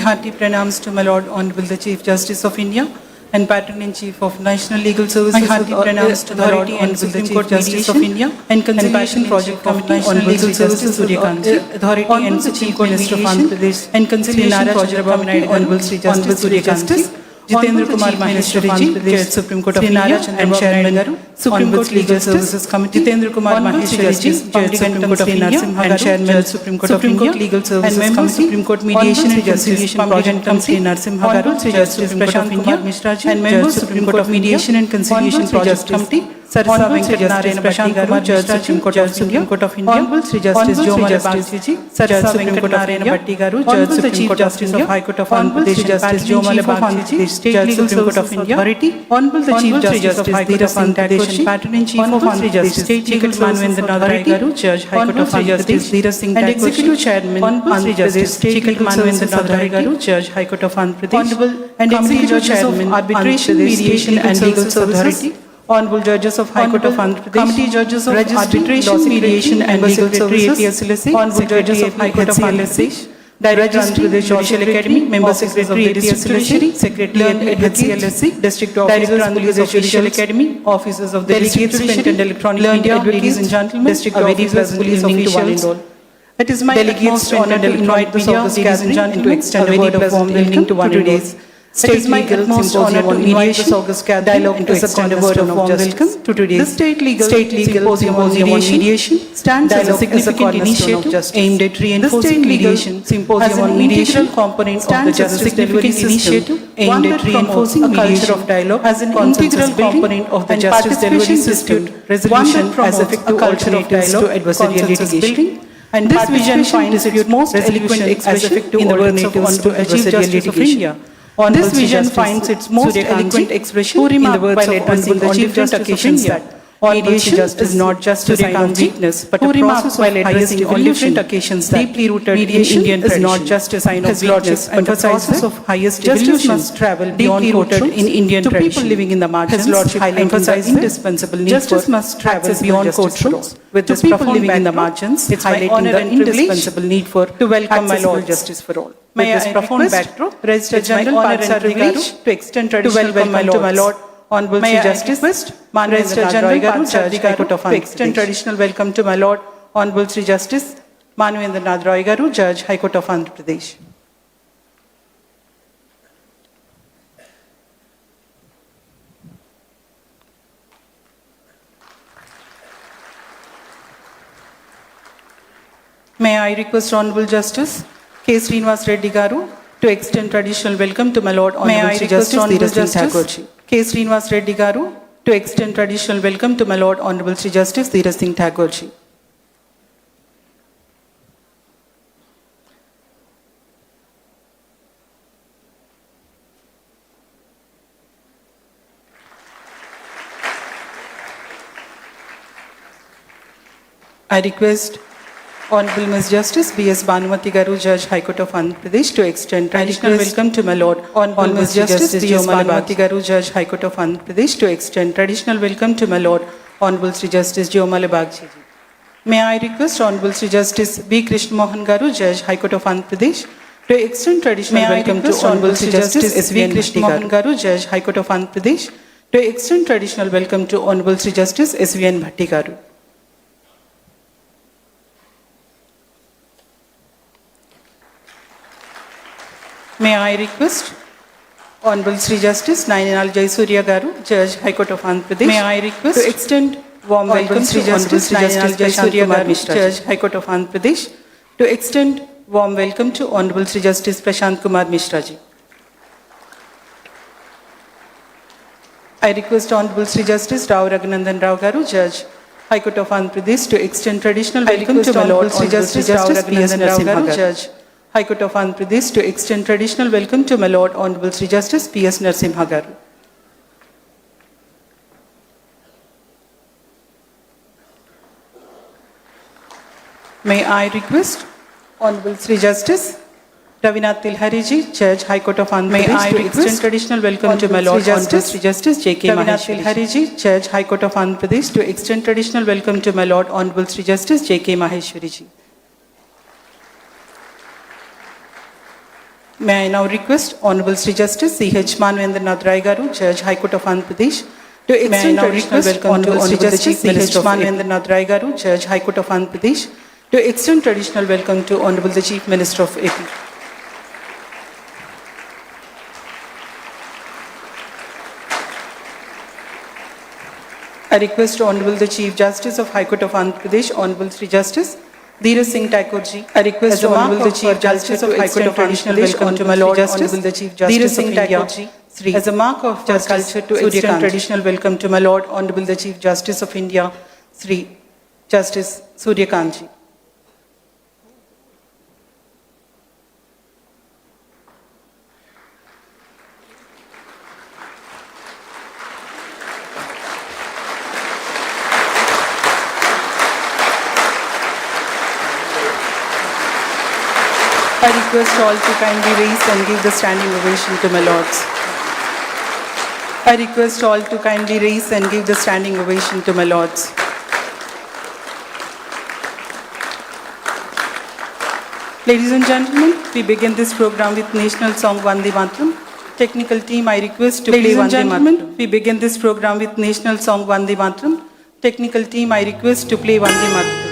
hearty pranams to my Lord Honorable the Chief Justice of India and Patron-in-Chief of National Legal Services. My hearty pranams to my Lord Honorable the Chief Justice of India and Conciliation Project Committee on Legal Services Suryakanti, Authority and Chief Minister of Andhra Pradesh and Conciliation Project Committee Honorable Sri Justice Suryakanti, Jitendra Kumar Maheshwari of Andhra Pradesh, Supreme Court of India and Chairman Supreme Court Legal Services Committee, Jitendra Kumar Maheshwari, Supreme Court of India and Chairman Supreme Court of India Legal Services Committee, Supreme Court Mediation and Conciliation Project Committee, Narsimha Garu, Judge Supreme Court of India and Member Supreme Court of Mediation and Conciliation Project Committee, Sarasa Venkatnarayana Prashant Kumar, Judge Supreme Court of India, Honorable Sri Justice Jomala Bagchiji, Sarasa Venkatnarayana Bhatti Garu, Judge Supreme Court Justice of High Court of Andhra Pradesh, Justice Jomala Bagchiji, State Supreme Court of India, Honorable the Chief Justice of High Court of Andhra Pradesh, Patron-in-Chief of Andhra Pradesh, State Legal Services Authority, Judge High Court of Andhra Pradesh, and Executive Chairman, Andhra Pradesh State Legal Services Authority, Judge High Court of Andhra Pradesh, and Executive Chairman, Arbitration, Mediation and Legal Services, Honorable Judges of High Court of Andhra Pradesh, Committee Judges of Arbitration, Mediation and Legal Services, Honorable Judges of High Court of Andhra Pradesh, Director Andhra Pradesh Judicial Academy, Member Secretary of the Judiciary, Secretary at HCLSC, District Officers Andhra Pradesh Judicial Academy, Officers of the District and Electronic Media, ladies and gentlemen, District Officers, police officials. It is my utmost honor to invite the office gathering and to extend a word of warm welcome to today's State Legal Symposium on Mediation, dialogue and to extend a word of warm welcome to today's State Legal Symposium on Mediation stands as a significant initiative aimed at reinforcing mediation symposium on mediation component of the justice delivery system aimed at reinforcing a culture of dialogue as an integral component of the justice delivery system, resolution as effective culture of dialogue to adversarial litigation. And this vision finds its most eloquent expression in the words of Honorable Chief Justice of India. This vision finds its most eloquent expression in the words of Honorable the Chief Justice of India. Mediation is not just a sign of weakness, but a process while addressing on different occasions that deeply rooted in Indian tradition. Is not just a sign of weakness, but a process of highest evolution. Justice must travel beyond rooted in Indian tradition. To people living in the margins, His Lordship emphasizes indispensable need justice must travel beyond courtrooms. With this people living in the margins, it's highlighting the indispensable need for to welcome my Lord justice for all. May this profound backdrop, Register General Patsar Privilege to extend traditional welcome to my Lord Honorable Sri Justice Register General Patsar Privilege to extend traditional welcome to my Lord Honorable Sri Justice Manuendranath Roy Garu, Judge High Court of Andhra Pradesh. May I request Honorable Justice K. Srinivas Reddy Garu to extend traditional welcome to my Lord Honorable Sri Justice K. Srinivas Reddy Garu to extend traditional welcome to my Lord Honorable Sri Justice Dheeraj Singh Thakurji. I request Honorable Ms. Justice B.S. Bhanumati Garu, Judge High Court of Andhra Pradesh to extend traditional welcome to my Lord Honorable Ms. Justice B.S. Bhanumati Garu, Judge High Court of Andhra Pradesh to extend traditional welcome to my Lord Honorable Sri Justice Jomala Bagchiji. May I request Honorable Sri Justice B. Krishna Mohan Garu, Judge High Court of Andhra Pradesh to extend traditional welcome to Honorable Sri Justice S. V. Krishna Mohan Garu, Judge High Court of Andhra Pradesh to extend traditional welcome to Honorable Sri Justice S. V. N. Bhatti Garu. May I request Honorable Sri Justice Nayanal Jayasuriya Garu, Judge High Court of Andhra Pradesh. May I request to extend warm welcome to Honorable Sri Nayanal Jayasuriya Garu, Judge High Court of Andhra Pradesh, to extend warm welcome to Honorable Sri Justice Prashant Kumar Mishra ji. I request Honorable Sri Justice Rao Raghunandan Rao Garu, Judge High Court of Andhra Pradesh, to extend traditional welcome to my Lord Sri Justice Rao Raghunandan Rao Garu, Judge High Court of Andhra Pradesh, to extend traditional welcome to my Lord Honorable Sri Justice P.S. Narasimha Garu. May I request Honorable Sri Justice Ravinath Tilhari ji, Judge High Court of Andhra Pradesh, to extend traditional welcome to my Lord Honorable Sri Justice J.K. Ravinath Tilhari ji, Judge High Court of Andhra Pradesh, to extend traditional welcome to my Lord Honorable Sri Justice J.K. Maheshwari ji. May I now request Honorable Sri Justice C.H. Manvendranath Rai Garu, Judge, High Court of Andhra Pradesh, to extend traditional welcome to Honorable Chief Minister Manvendranath Rai Garu, Judge, High Court of Andhra Pradesh, to extend traditional welcome to Honorable the Chief Minister of AP. I request Honorable the Chief Justice of High Court of Andhra Pradesh, Honorable Sri Justice Dheeraj Singh Thakurji. I request Honorable the Chief Justice of High Court of Andhra Pradesh, Honorable my Lord Justice the Chief Justice of India, as a mark of culture to extend traditional welcome to my Lord Honorable the Chief Justice of India, Sri Justice Suryakantji. I request all to kindly rise and give the standing ovation to my lords. I request all to kindly rise and give the standing ovation to my lords. Ladies and gentlemen, we begin this program with national song Vande Mataram. Technical team, I request to play Vande Mataram. We begin this program with national song Vande Mataram. Technical team, I request to play Vande Mataram.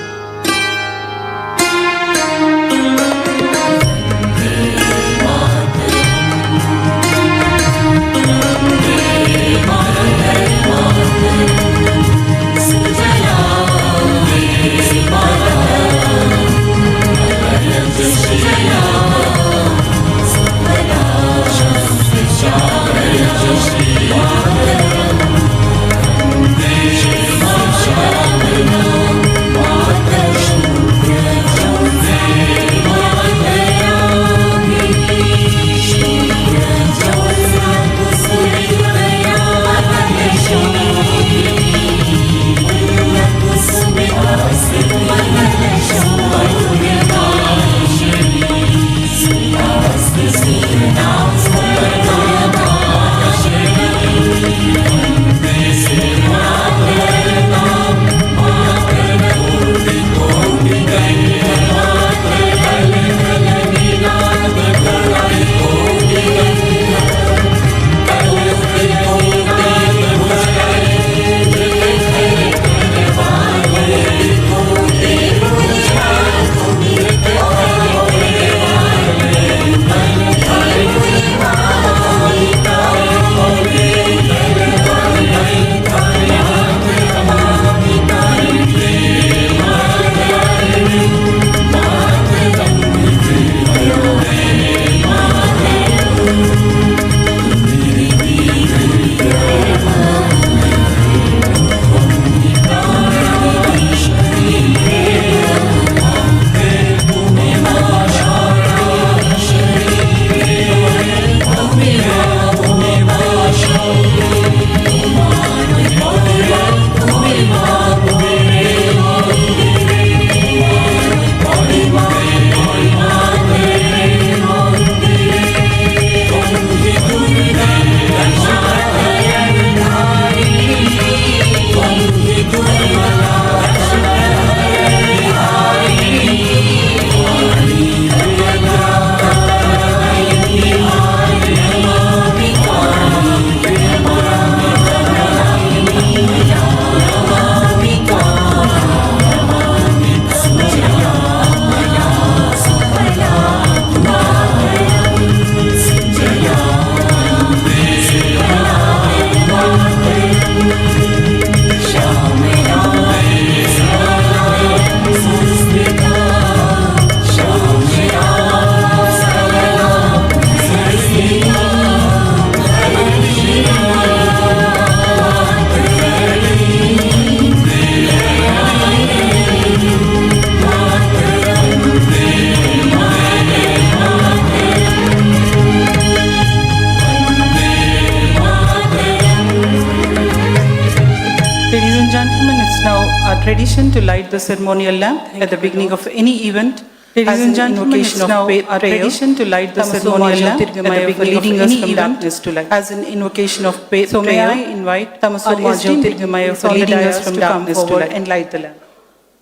Tradition to light the ceremonial lamp at the beginning of any event. Ladies and gentlemen, it's now our tradition to light the ceremonial lamp at the beginning of any event as an invocation of prayer. So may I invite our esteemed dignitaries on the dais to come forward and light the lamp.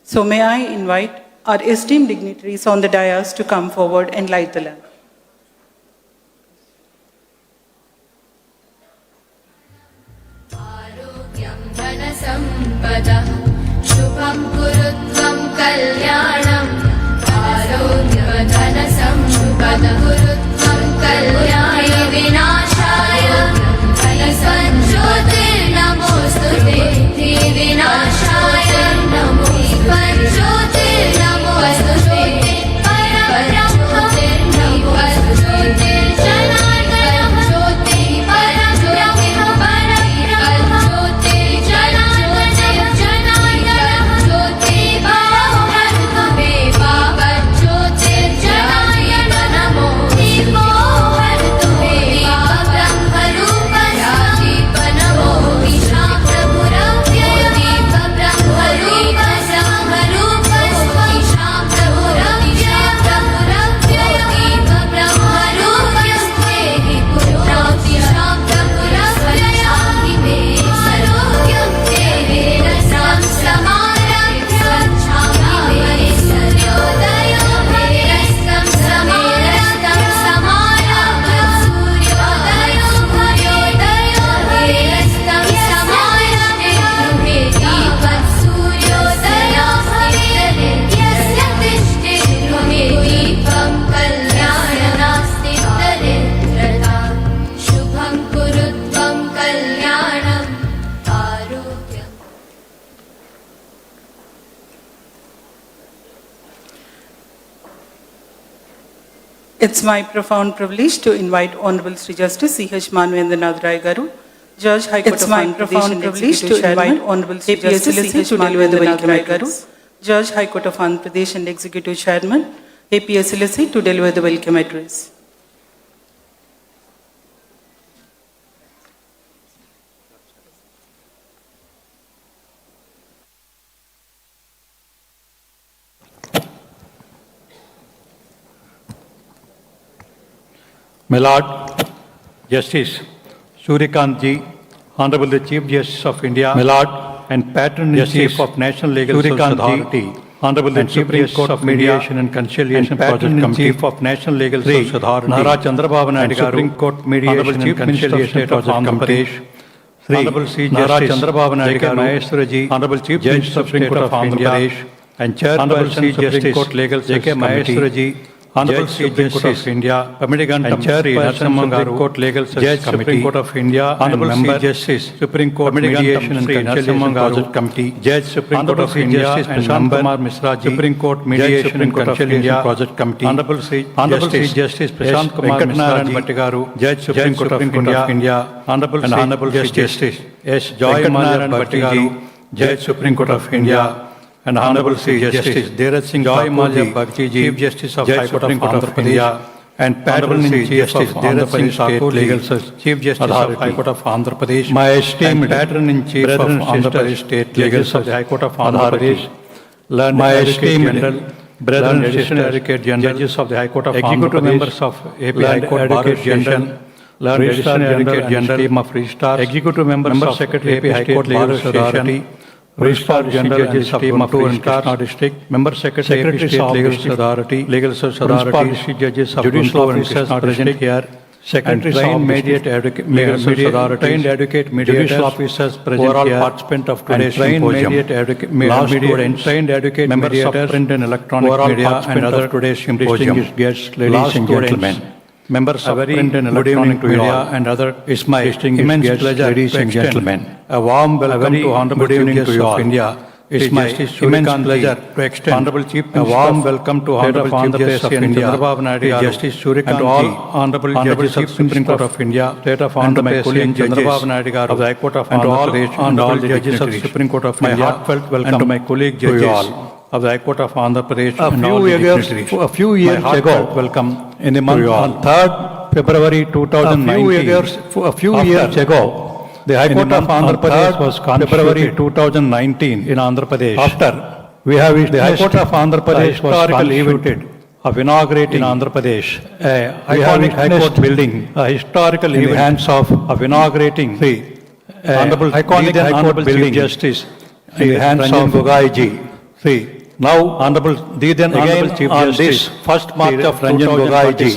So may I invite our esteemed dignitaries on the dais to come forward and light the lamp. शुभदः शुभं कुरु त्वं कल्याणम् आरोग्यधनसम्पदः कुरु त्वं कल्याणे विनाशाय ज्योतिर्नमोऽस्तुते विनाशाय नमो ज्योतिर्नमोऽस्तुते It's my profound privilege to invite Honorable Sri Justice C.H. Manvendranath Rai Garu, Judge High Court of Andhra Pradesh and Executive Chairman, Honorable Sri Justice C.H. Manvendranath Rai Garu, Judge High Court of Andhra Pradesh and Executive Chairman, APSLSC, to deliver the welcome address. My Lord, Justice Suryakant Ji, Honorable the Chief Justice of India, my Lord, and Patron-in-Chief of National Legal Services Authority, Honorable the Chief Justice of Mediation and Conciliation Project Committee of National Legal Services Authority, Andhra Chandrababu Naidu, Supreme Court Mediation and Conciliation Project Committee, Honorable CJI Chandrababu Naidu, Honorable Chief Justice of State of Andhra Pradesh, and Chairperson Supreme Court Legal Services Committee, Honorable Supreme Court of India, and Chairperson Supreme Court Legal Services Supreme Court of India, Honorable Justice Supreme Court Mediation and Conciliation Project Committee, Judge Supreme Court of India, and Kumar Misra Supreme Court Mediation and Conciliation Project Committee, Honorable Justice Prashant Kumar Misra, Judge Supreme Court of India, Honorable Justice S. Joy Malan Bhattagaru, Judge Supreme Court of India, and Honorable Justice Dheeraj Singh Joy Malan Bhakti, Chief Justice of High Court of Andhra Pradesh, and Patron-in-Chief of Andhra Pradesh State Legal Services, Chief Justice of High Court of Andhra Pradesh, my esteemed Patron-in-Chief of Andhra Pradesh State Legal Services, High Court of Andhra Pradesh, my esteemed Brethren and Sister Advocate General, Judges of the High Court of Andhra Pradesh, members of AP High Court Bar Association, Registrar Advocate General, Team of Registrars, Executive Members of Secretary AP High Court Bar Association, Registrar General and Team of Registrars District, Member Secretary of State Legal Authority, Legal Service Authority, District Judges of Judicial Officers present here, Secretaries of Mediate Advocate, Legal Service Authority, trained Advocate, Judicial Officers present here, overall participant of today's symposium, law students, trained Advocate, members of print and electronic media, and other today's symposium, guests, ladies and gentlemen. Members of print and electronic media and other, it's my immense pleasure, ladies and gentlemen. A warm welcome to Honorable Chief Justice of India. It's my immense pleasure to extend Honorable Chief a warm welcome to Honorable Chief Justice of India, Chandrababu Naidu, Justice Suryakant, and all Honorable Judges of Supreme Court of India, State of Andhra Pradesh, and Chandrababu Naidu of the High Court of Andhra Pradesh, and all Judges of Supreme Court of India. My heartfelt welcome to my colleague judges of the High Court of Andhra Pradesh. A few years ago, welcome in the month on 3rd February 2019. A few years ago, the High Court of Andhra Pradesh was February 2019 in Andhra Pradesh. After we have the High Court of Andhra Pradesh was constituted of inaugurating in Andhra Pradesh a iconic High Court building, a historical in the hands of inaugurating the Honorable iconic High Court building Justice in the hands of Gogai ji. Now, Honorable Chief Justice, first March of Ranjan Gogai ji,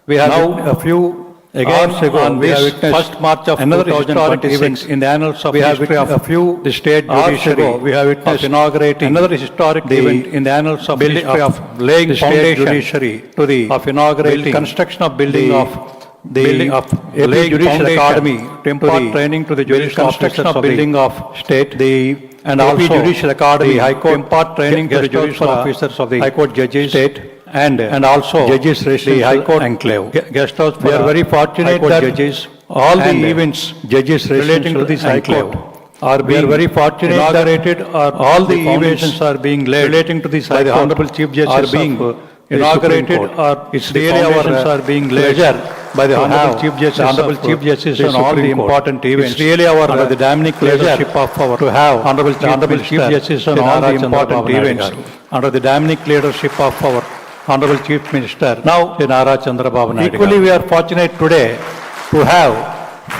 we have now a few Again, Hours ago, on we have this witnessed first March of another historic 2026, event in the annals of we have history of a few the state hours judiciary, ago, we have witnessed of inaugurating another historic the, event in the annals of building history of of laying the state foundation judiciary, to the of inaugurating construction of building the of the building of AP laying Judicial foundation Academy to impart the training to the judicial construction officers of of the building of state the and AP also Judicial Academy, the High Court impart training to the guest house judicial for officers of the High Court judges state and also judges the residential High Court enclave. guest house We for are very High fortunate Court that judges all the and events judges relating to residential this High enclave Court are we are being very fortunate that inaugurated or all the foundations events are being laid relating to this by High the Court Honorable Chief are Justice being of the inaugurated Supreme Court. or It's the really foundations our are being laid pleasure by the to Honorable have Chief Justice the Honorable of Chief Justice the on all the Supreme Court. important events. It's really our under the dynamic pleasure leadership of our to have Honorable Chief Minister Justice on all the Andhra important Pradesh events under the dynamic leadership of our Honorable Chief Minister Now, Andhra Chandrababu Naidu. equally we are fortunate today to have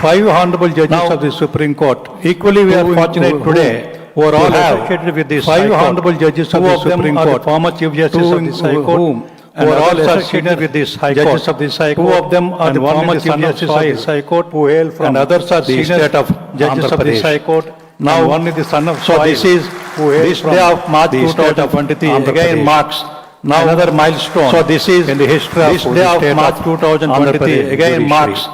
5 honorable judges Now, of the Supreme Court. Equally we are fortunate today who are all to have associated with this 5 High Court. honorable judges of Two the of them Supreme are the Court. former Chief Justice of this High Court, whom who are all others are associated senior with this High judges Court. of this High Two Court. of them are And the one former is the Chief son of Justice of soil, this High Court who hail from and others are the senior state of judges Andhra of this Pradesh. High Court. Now, And one is the son of so soil, this is who hails this from day of March the state of 2023 Andhra again Pradesh. marks Now, another milestone. so this is in the history of this the day of state March of Andhra 2023 Pradesh again judiciary. marks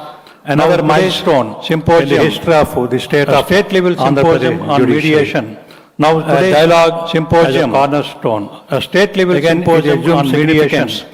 Another Now, today's milestone symposium in the history of the state a of state level Andhra symposium Pradesh on judiciary. mediation. Now A today's dialogue symposium as a cornerstone. A state level again symposium it assumes on mediation significance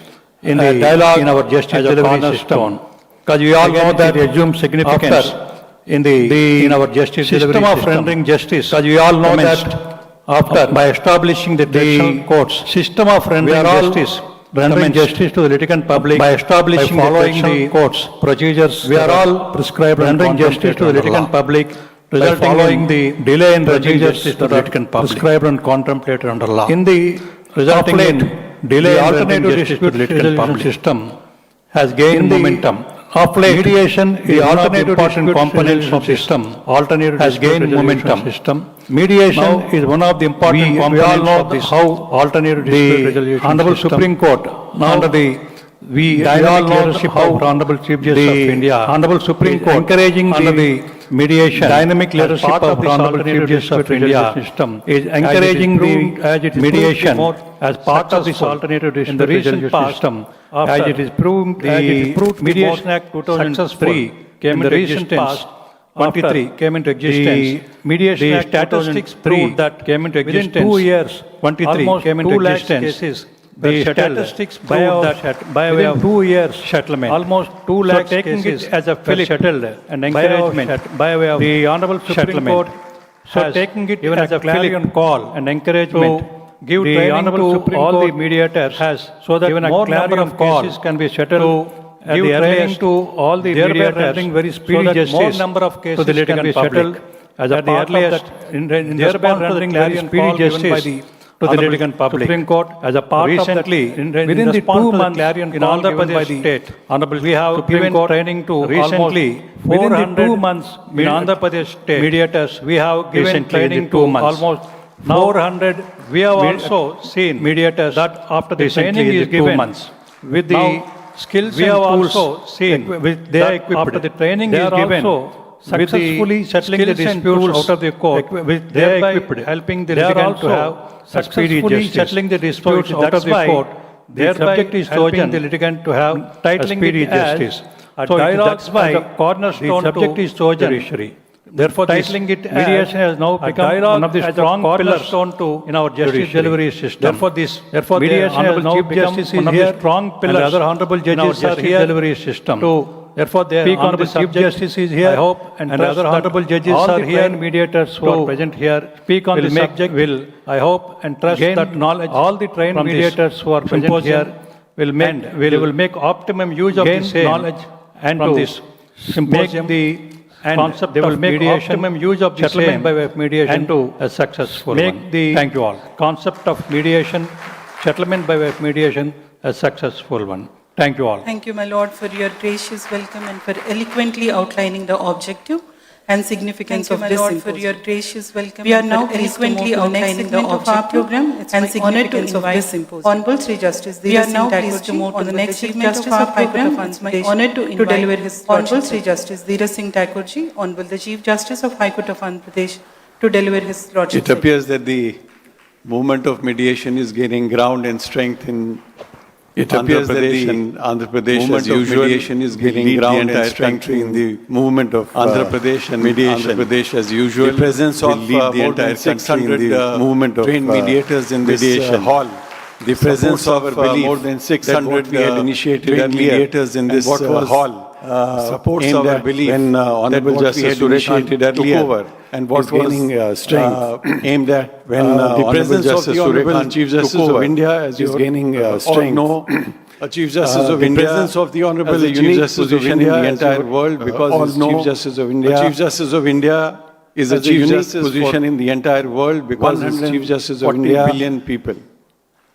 in a the dialogue in our justice as a delivery cornerstone. system. Because we all Again, know that it assumes significance after in the in our justice system delivery of system. rendering justice. Because we all know commenced that after by establishing the traditional courts, system of we rendering are all justice rendering commenced justice to the litigant public by establishing by the following traditional the courts procedures we that are all prescribed and rendering justice to the contemplated under litigant law. public By resulting following in the delay in rendering procedures justice to that the are litigant public prescribed and contemplated under law. in the resulting Of late, in delay the in alternative rendering justice to the dispute litigant resolution public system has gained in the momentum. of late Mediation the is one of the alternative important dispute components of resolution system. alternative Has dispute gained resolution momentum. system. Mediation Now, is one of the important we all components know of this how alternative dispute the resolution Honorable system Supreme Court now under the we dynamic all know leadership how of Honorable Chief Justice the of India, Honorable Supreme is Court encouraging under the mediation, dynamic as leadership part of this Honorable Chief alternative Justice of dispute India resolution system, is encouraging the as it is mediation proved as part of this successful alternative in dispute the recent resolution past system, after as it is proved the Mediation Act successful 2003 came in into the recent existence. past 23 came into existence. the Mediation The Act statistics 2003 proved that came into within existence. 2 years 23 almost came into 2 lakh existence. cases The were settled statistics by proved way that of by way within of 2 years settlement. almost 2 So lakh taking cases it as a were fillip settled and by way of encouragement. by way of The Honorable Supreme settlement. Court So has taking it given as as a a clarion fillip call and encouragement to give the training Honorable to Supreme all the Court mediators has so that given a more number clarion of call cases can be settled to at give the training earliest to all the thereby mediators rendering very so speedy that more justice number of cases to the can litigant be public settled as a at the part of earliest that in thereby response to the rendering very very speedy speedy justice justice to the Honorable litigant public. Supreme Court As a part recently of that, within the 2 response to the months clarion in call Andhra given by Pradesh the state Honorable we have Supreme given Court training to recently almost within the 400 2 months in in Andhra Pradesh state mediators we have given recently training the to 2 months. almost Now, 400 we have med- also seen mediators that after the recently training is the 2 given months with the Now, skills we and have tools also seen they are that equipped. after the training They is are given also with the successfully settling the skills and disputes tools out of the court they are thereby equipped helping the They are litigant to also have a speedy successfully justice. settling the disputes So out of that's the why court the thereby subject is helping chosen the litigant to have a titling speedy it as justice a so dialogue that's why as a cornerstone the subject to is chosen judiciary. therefore Titling it as mediation has now a become dialogue one of the as a strong pillars cornerstone to in our justice judiciary. delivery system Therefore, mediation the has Honorable now Chief become Justice one is of the here strong and pillars other honorable in our judges are justice here delivery system to therefore the speak on the honorable Chief subject. Justice is here I hope and and trust other that honorable judges all are the here trained mediators who are present here speak on will the make- subject will I hope and trust gain that knowledge all the trained from this mediators who are present symposium here will make and they will make optimum use of gain the same knowledge and from to this symposium make the and concept they will of make mediation optimum use of the settlement same by way of mediation and to a successful make one. the Thank you all. Concept of mediation, settlement by way of mediation a successful one. Thank you all. Thank you, my lord, for your gracious welcome and for eloquently outlining the objective. and significance of this symposium. For your gracious welcome. We are now eloquently outlining the object of our program and significance of this symposium. Honorable Sri Justice, we are now pleased to move on the next Chief Justice of our program. It's my honor to deliver his Honorable Sri Justice Dheeraj Singh Thakurji, Honorable the Chief Justice of High Court of Andhra Pradesh, to deliver his lordship. It appears that the movement of mediation is gaining ground and strength in Andhra Pradesh, as usual, mediation is gaining ground and strength in the movement of Andhra Pradesh and mediation. Andhra Pradesh, as usual, the presence of more than 600 movement of trained mediators in this hall. The presence of more than 600 we had initiated mediators in this hall supports our belief when Honorable Justice Sureka took over, and what was gaining strength aimed at when the presence of the Honorable Chief Justice of India as is gaining strength. Chief Justice of India, the presence of the Honorable Chief Justice of India in the entire world, because Chief Justice of India, Chief Justice of India is a chief justice position in the entire world because Chief Justice of India, 40 billion people,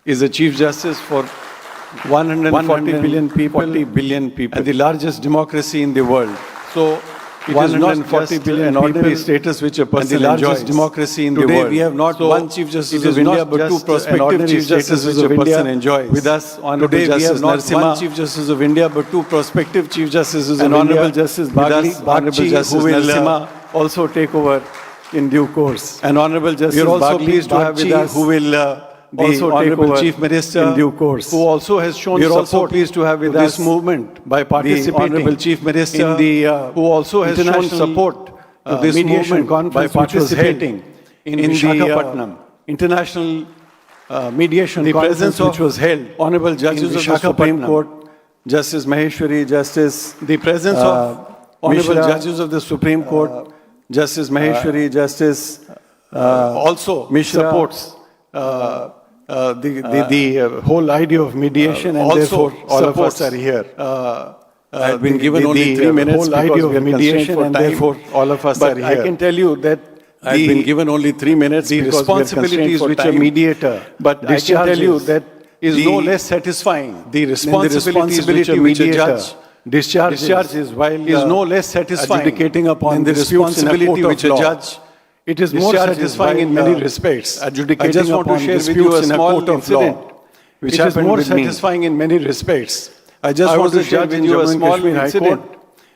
is a Chief Justice for 140 billion people, 40 billion people, and the largest democracy in the world. So it is not just an ordinary status which a person enjoys. Democracy in the world. Today we have not one Chief Justice of India, but two prospective Chief Justices of India enjoys. With us, Honorable Justice Narasimha, Chief Justice of India, but two prospective Chief Justices of India. Honorable Justice Honorable Justice Narasimha also take over in due course. And Honorable Justice we are also pleased to have with us who will also Honorable Chief Minister in due course, who also has shown support. We are also pleased to have with us this movement by participating. Honorable Chief Minister in the who also has shown support to this movement by participating in Visakhapatnam International Mediation Conference, which was held. Honorable Judges of the Supreme Court, Justice Maheshwari, Justice the presence of Honorable Judges of the Supreme Court, Justice Maheshwari, Justice also supports. The whole idea of mediation, and therefore all of us are here. I have been given only 3 minutes. The whole idea of mediation, and therefore all of us are here. I can tell you that I have been given only 3 minutes. The responsibilities which a mediator, but I can tell you that is no less satisfying. The responsibility which a judge discharges while is no less satisfying adjudicating upon the responsibility which a judge. It is more satisfying in many respects. Adjudicating I just want to share with you a small incident which happened with me. It is more satisfying in many respects. I just want to share with you a small incident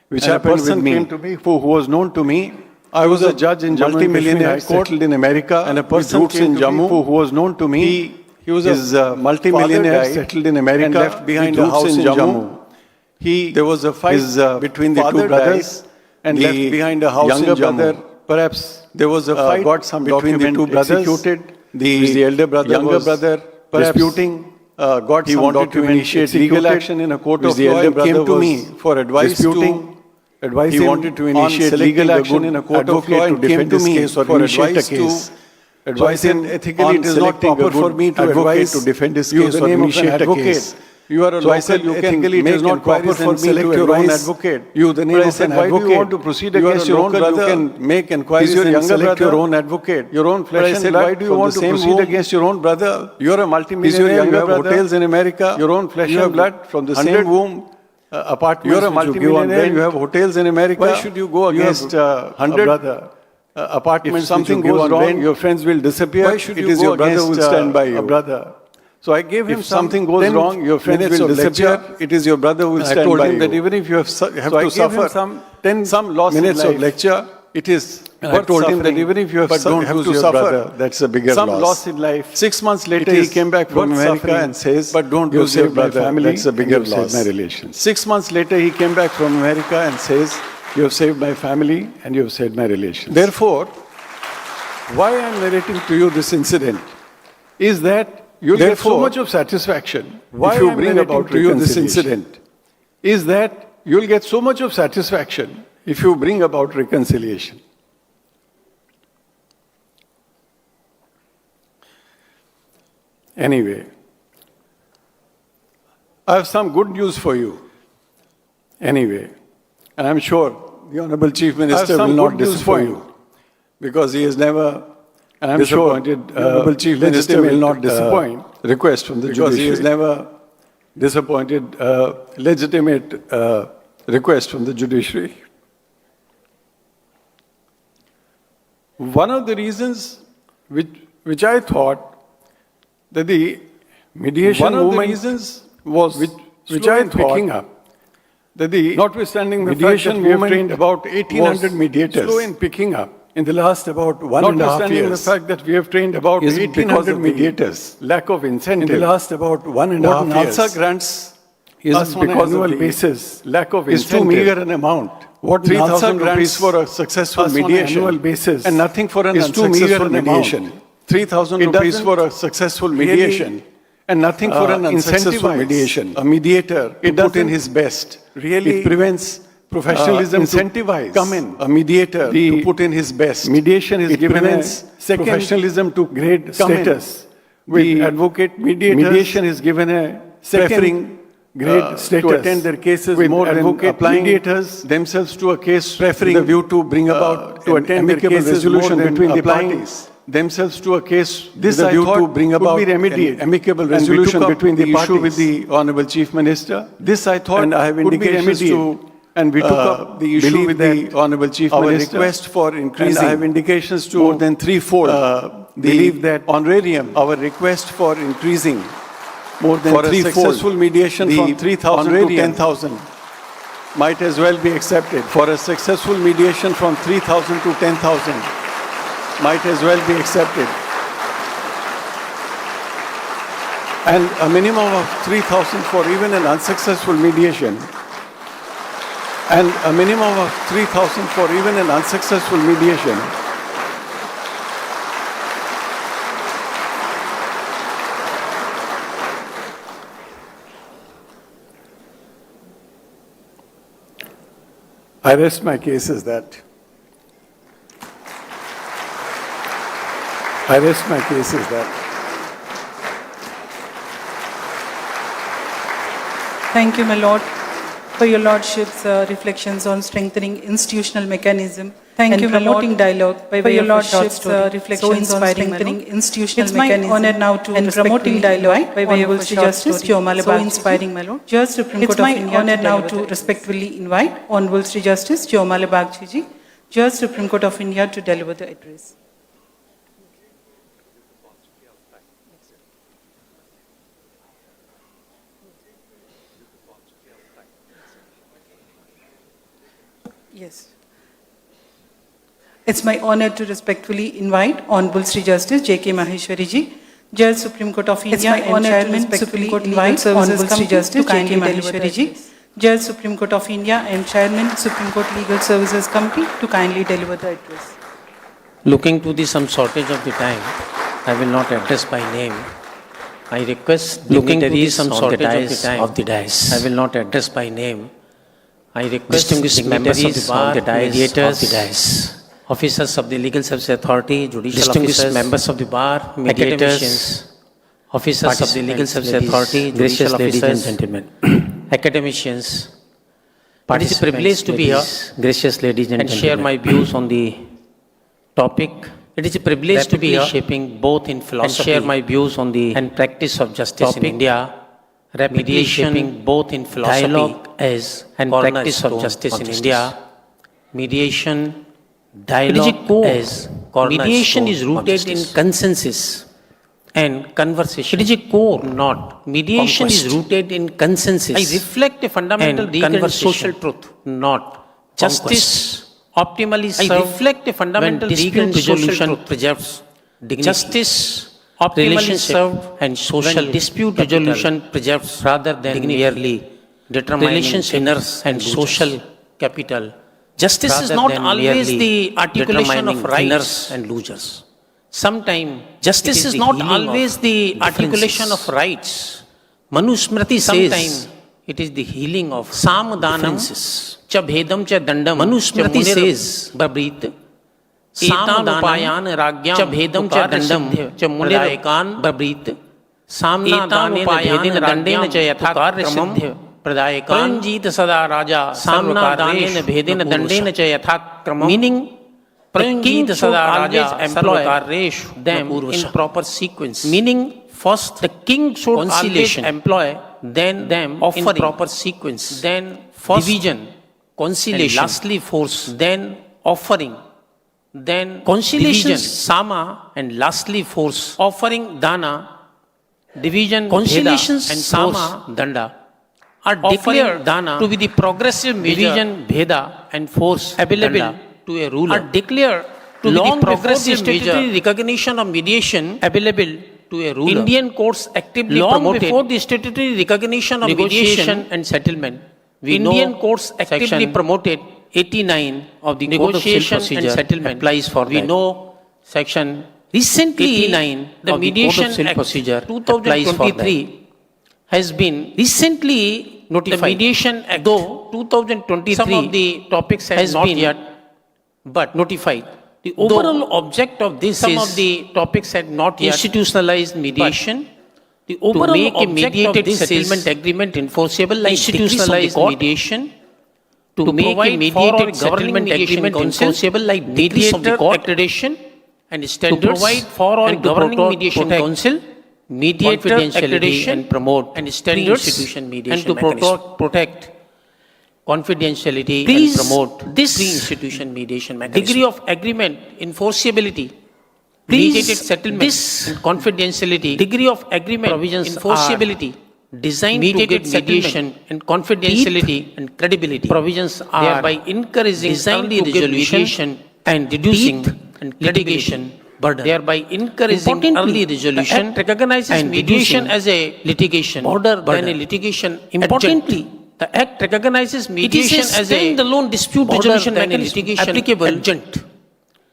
which happened with me. A person came to me who was known to me. I was a judge in multi-millionaire settled in America, and a person came in Jammu who was known to me. He was a multi-millionaire settled in America and left behind a house in Jammu. There was a fight between the two brothers and left behind a house in Jammu. Perhaps there was a fight between the two brothers. Executed. The elder brother, younger brother, disputing. He wanted to initiate legal action in a court of law. He came to me for advice. Disputing. He wanted to initiate legal action in a court of law and defend his case or initiate a case. Advice in ethically it is not proper for me to advise to defend his case or initiate a case. You are a local, you can make it is not proper for me to your own advocate. You, the name of an advocate. Why do you want to proceed against your own brother? You can make inquiries and select your own advocate. Your own flesh and blood. Why do you want to proceed against your own brother? You are a multi-millionaire, you have hotels in America. Your own flesh and blood from the same womb. Apartments. You are a multi-millionaire, you have hotels in America. Why should you go against 100 apartments? If something goes wrong, your friends will disappear. Why should you go against your brother who will stand by you? Brother. So I gave him something goes wrong, your friends will disappear. It is your brother who will stand by you. I told him that even if you have to suffer some loss minutes of lecture, it is. I told him that even if you have to suffer, that's a bigger loss. Some loss in life. 6 months later, he came back from America and says, "But don't lose your brother. That's a bigger loss." My relations. 6 months later, he came back from America and says, "You have saved my family and you have saved my relations." Therefore, why I am narrating to you this incident is that you'll get so much of satisfaction if you bring about to you this incident, is that you'll get so much of satisfaction if you bring about reconciliation. Anyway, I have some good news for you. Anyway, and I'm sure the Honorable Chief Minister will not disappoint you because he has never. And I'm sure the Honorable Chief Minister will not disappoint request from the Judiciary. Because he has never disappointed legitimate request from the Judiciary. One of the reasons which I thought that the mediation movement was which I thought picking up. That the notwithstanding the mediation fact that we have trained about 1,800 mediators, slow in picking up in the last about 1.5 years. Notwithstanding the fact that we have trained about 1,800 mediators, lack of incentive in the last about 1.5 years. What grants is on an annual basis, lack of incentive is too meager an amount. What 3,000 rupees for a successful mediation annual basis and nothing for an unsuccessful mediation. 3,000 rupees for a successful mediation and nothing for an unsuccessful mediation. A mediator to put in his best. Really, it prevents professionalism incentivize. Come in. A mediator to put in his best. Mediation is given as professionalism to grade status. With advocate mediation is given a second grade status to attend their cases with more advocate applying mediators themselves to a case preferring the view to bring about to attend amicable resolution between the parties themselves to a case this I thought to bring about an amicable resolution between the parties with the Honorable Chief Minister. This I thought and I have indications to and we took up the issue with the Honorable Chief Minister. Our request for increasing and I have indications to more than threefold believe that honorarium our request for increasing more than for a successful mediation from 3,000 to 10,000 might as well be accepted. For a successful mediation from 3,000 to 10,000 might as well be accepted. And a minimum of 3,000 for even an unsuccessful mediation. And a minimum of 3,000 for even an unsuccessful mediation. I rest my case as that. I rest my case as that. Thank you, my lord, for your lordship's reflections on strengthening institutional mechanism. Thank you, my lord, promoting dialogue by way of your lordship's reflections on strengthening institutional mechanism. It's my honor now to and promoting dialogue by way of Justice Jomala so inspiring, my lord. Judge Supreme Court of India. It's my honor now to respectfully invite Honorable Sri Justice Jomala Bagchiji, Judge Supreme Court of India, to deliver the address. Yes. It's my honor to respectfully invite Honorable Sri Justice J.K. Maheshwari ji, Judge Supreme Court of India and Chairman Supreme Court invite Honorable Sri Justice J.K. Maheshwari ji, Judge Supreme Court of India and Chairman Supreme Court Legal Services Committee, to kindly deliver the address. Looking to the some shortage of the time, I will not address by name. I request dignitaries some shortage of the dais. I will not address by name. I request distinguished members of the bar, mediators of the dais, officers of the Legal Service Authority, judicial distinguished officers, members of the bar, mediators, officers of the Legal Service Authority, judicial officers, ladies and gentlemen, academicians. It is a privilege to be here, gracious ladies and share my views on the topic. It is a privilege to be here, shaping both in philosophy and share my views on the and practice of justice in India. Mediation, both in philosophy dialogue as and practice of justice in India. Mediation, dialogue as mediation is rooted in consensus and conversation. It is a core, not mediation conquest. Is rooted in consensus. I reflect a fundamental legal and social truth, not justice. Optimally served. I reflect a fundamental legal and social truth preserves dignity. Justice. Optimally served and social dispute resolution preserves rather than merely determining winners and social capital. Justice is not always the articulation of rights and losers. Sometimes justice is not always the articulation of rights. Manusmriti says it is the healing of Samdanam cha bhedam cha dandam. Manusmriti says Babrit. Etan ragyam cha bhedam cha dandam cha munirayakan babrit samna upayan dandena cha yathakramam pradayakan pranjit sada raja samna danena bhedena dandena cha yathakramam, meaning pranjit sada raja employ them in proper sequence, meaning first the king should always employ then them in proper sequence, then first division conciliation, lastly force, then offering then conciliation, sama, and lastly force, offering dana, division, conciliations, and sama, danda, are declared dana to be the progressive measure, division, bheda, and force available to a ruler, are declared to be the progressive measure, recognition of mediation available to a ruler. Indian courts actively promoted before the statutory recognition of negotiation and settlement. Indian courts actively promoted 89 of the negotiation and settlement applies for we that. Know section recently 89 the mediation act procedure 2023 has been recently notified. The mediation act though 2023 some of the topics has not yet but notified. The overall object of this some of the topics had not yet institutionalized mediation. The overall to make a mediated settlement agreement enforceable like institutionalized mediation. To make a mediated settlement agreement enforceable like mediator accreditation and standards. To provide for all governing mediation council, mediator accreditation and promote and standards institution mediation and to protect confidentiality and promote this pre-institution mediation mechanism. Degree of agreement enforceability. Mediated settlement this and confidentiality. Degree of agreement provisions enforceability. Designed to get mediation and confidentiality and credibility. Provisions are thereby encouraging early resolution and reducing and litigation burden. Thereby encouraging early resolution. The Act recognizes and mediation as a litigation order than a litigation. Importantly, the Act recognizes mediation as a standalone dispute resolution mechanism applicable adjunct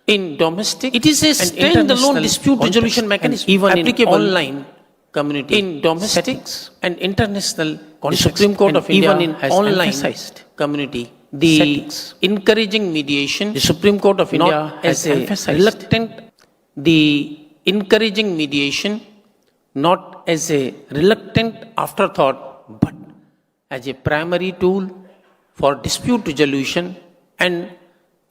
in domestic. It is a standalone dispute resolution mechanism even applicable in online community in domestic settings and international context. The Supreme Court of India even in online community the settings. Encouraging mediation. The Supreme Court of India has emphasized reluctant the encouraging mediation not as a reluctant afterthought but as a primary tool for dispute resolution and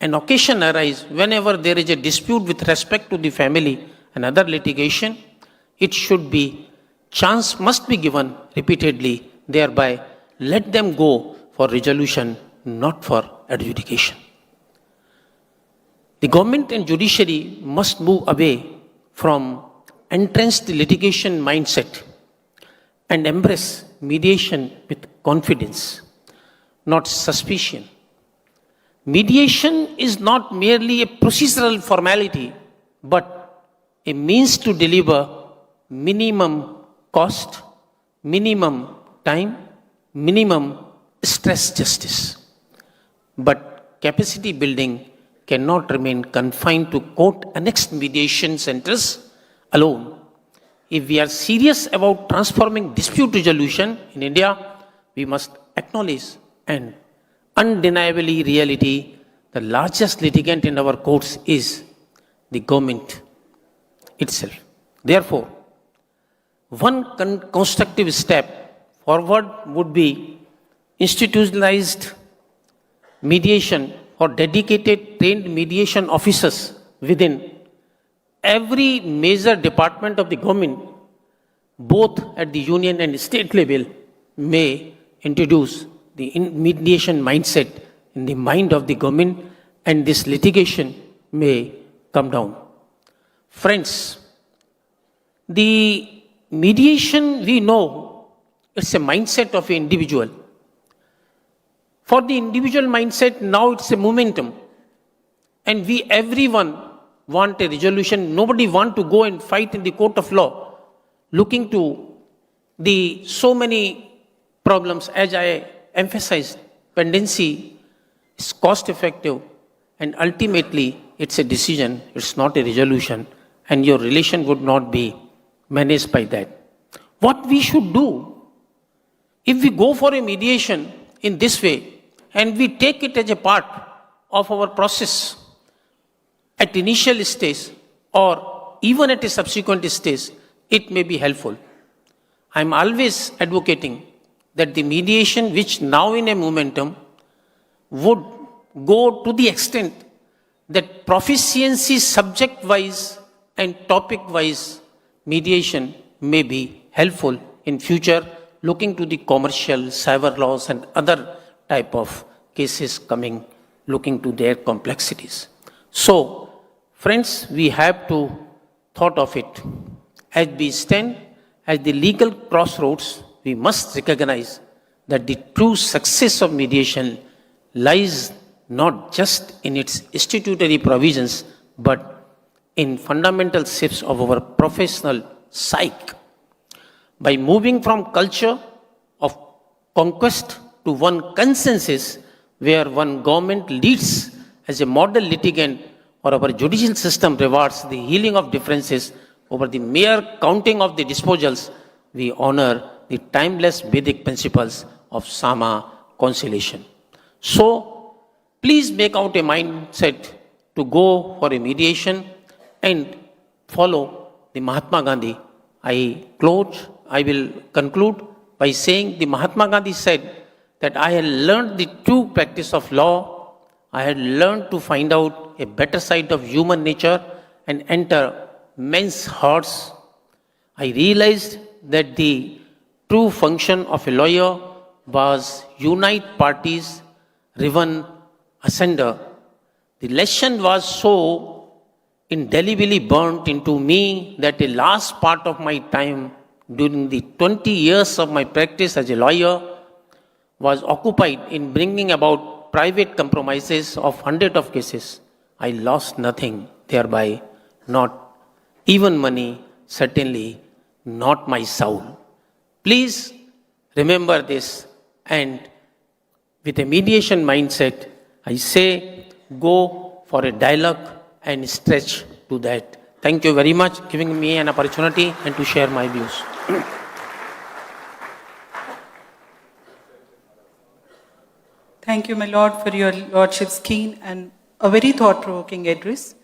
an occasion arise whenever there is a dispute with respect to the family and other litigation, it should be chance must be given repeatedly, thereby let them go for resolution, not for adjudication. The government and judiciary must move away from entrenched litigation mindset and embrace mediation with confidence, not suspicion. Mediation is not merely a procedural formality, but a means to deliver minimum cost, minimum time, minimum stress justice. But capacity building cannot remain confined to court-annexed mediation centers alone. If we are serious about transforming dispute resolution in India, we must acknowledge and undeniably reality, the largest litigant in our courts is the government itself. Therefore, one constructive step forward would be institutionalized mediation or dedicated trained mediation officers within every major department of the government, both at the union and state level, may introduce the mediation mindset in the mind of the government and this litigation may come down. Friends, the mediation we know, it's a mindset of an individual. For the individual mindset, now it's a momentum. And everyone want a resolution. Nobody want to go and fight in the court of law, looking to the so many problems. As I emphasized, pendency is cost effective and ultimately it's a decision, it's not a resolution, and your relation would not be managed by that. What we should do, if we go for a mediation in this way and we take it as a part of our process at initial stage or even at a subsequent stage, it may be helpful. I am always advocating that the mediation which now in a momentum would go to the extent that proficiency subject-wise and topic-wise mediation may be helpful in future, looking to the commercial, cyber laws and other type of cases coming, looking to their complexities. So, Friends, we have to thought of it. As we stand at the legal crossroads, we must recognize that the true success of mediation lies not just in its statutory provisions, but in fundamental shifts of our professional psyche. By moving from culture of conquest to one consensus where one government leads as a model litigant or our judicial system rewards the healing of differences over the mere counting of the disposals, we honor the timeless Vedic principles of Sama conciliation. So, please make out a mindset to go for a mediation and follow the Mahatma Gandhi. I will conclude by saying the Mahatma Gandhi said that I had learned the true practice of law. I had learned to find out a better side of human nature and enter men's hearts. I realized that the true function of a lawyer was unite parties riven asunder. The lesson was so indelibly burnt into me that the last part of my time during the 20 years of my practice as a lawyer was occupied in bringing about private compromises of hundreds of cases. I lost nothing thereby, not even money, certainly not my soul. Please remember this, and with a mediation mindset, I say go for a dialogue and stretch to that. Thank you very much giving me an opportunity and to share my views. Thank you, my Lord, for your Lordship's keen and a very thought-provoking address.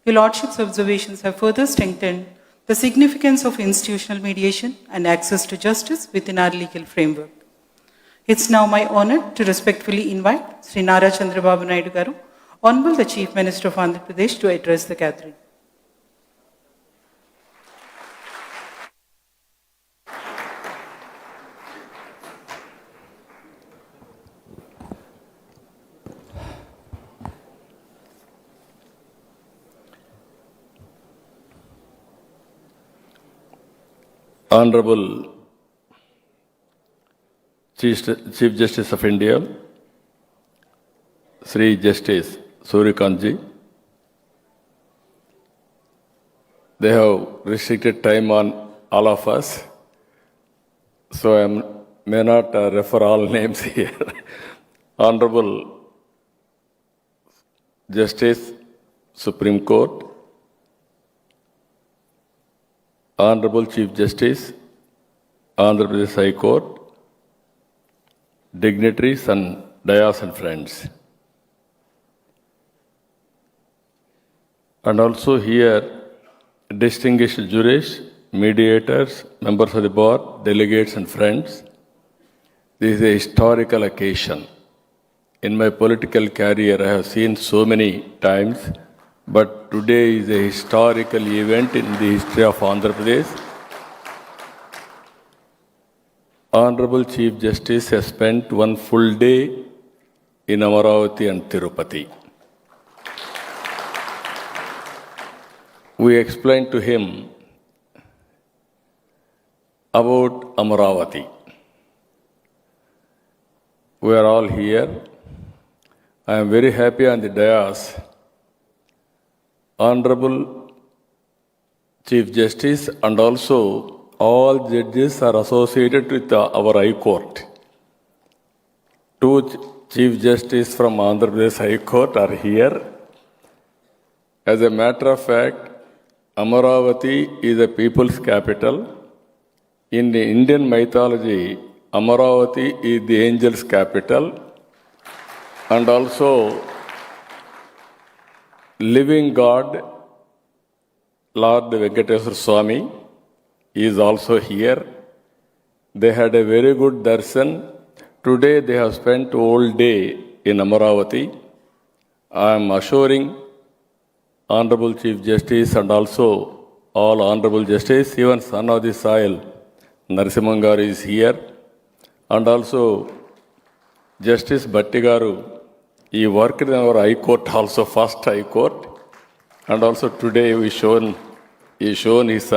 Your Lordship's observations have further strengthened the significance of institutional mediation and access to justice within our legal framework. It's now my honor to respectfully invite Sri Nara Chandrababu Naidu Garu, Honorable the Chief Minister of Andhra Pradesh, to address the gathering. Honorable Chief Justice of India, Sri Justice Surikantji, they have restricted time on all of us, so I may not refer all names here. Honorable Justice, Supreme Court, Honorable Chief Justice, Andhra Pradesh High Court, dignitaries and dayas and friends. And also here, distinguished jurists, mediators, members of the board, delegates and friends. This is a historical occasion. In my political career, I have seen so many times, but today is a historical event in the history of Andhra Pradesh. Honorable Chief Justice has spent one full day in Amaravati and Tirupati. We explained to him about Amaravati. We are all here. I am very happy on the dais. Honorable Chief Justice and also all judges are associated with our High Court. Two Chief Justices from Andhra Pradesh High Court are here. As a matter of fact, Amaravati is a people's capital. In the Indian mythology, Amaravati is the angel's capital, and also living God, Lord Venkateswara Swami, is also here. They had a very good darshan. Today they have spent all day in Amaravati. I am assuring Honorable Chief Justice and also all Honorable Justice, even son of the soil, Narasimhangaru is here, and also Justice Bhattigaru, he worked in our High Court also, first High Court, And also today he shown his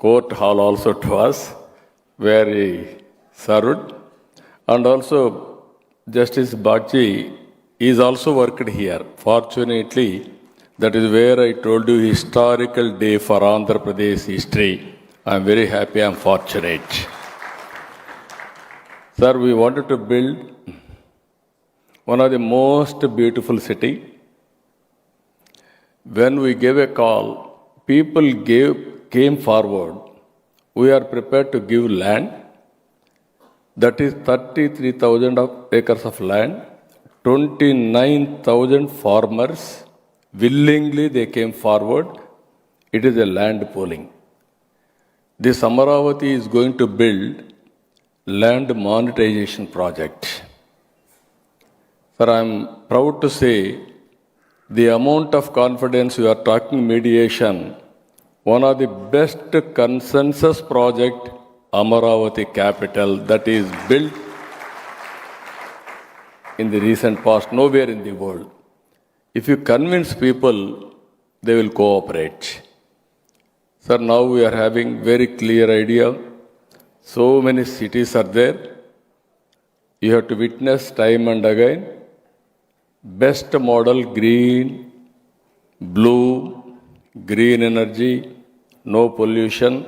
court hall also to us, where he served. And also Justice Bagchi is also worked here. Fortunately, that is where I told you historical day for Andhra Pradesh history. I am very happy, I am fortunate. Sir, we wanted to build one of the most beautiful city. When we gave a call, people came forward. We are prepared to give land. That is 33,000 acres of land. 29,000 farmers, willingly they came forward. It is a land pooling. This Amaravati is going to build land monetization project. Sir, I am proud to say the amount of confidence you are talking mediation, one of the best consensus project Amaravati capital that is built in the recent past, nowhere in the world. If you convince people, they will cooperate. Sir, now we are having very clear idea. So many cities are there. You have to witness time and again. Best model, green, blue, green energy, no pollution.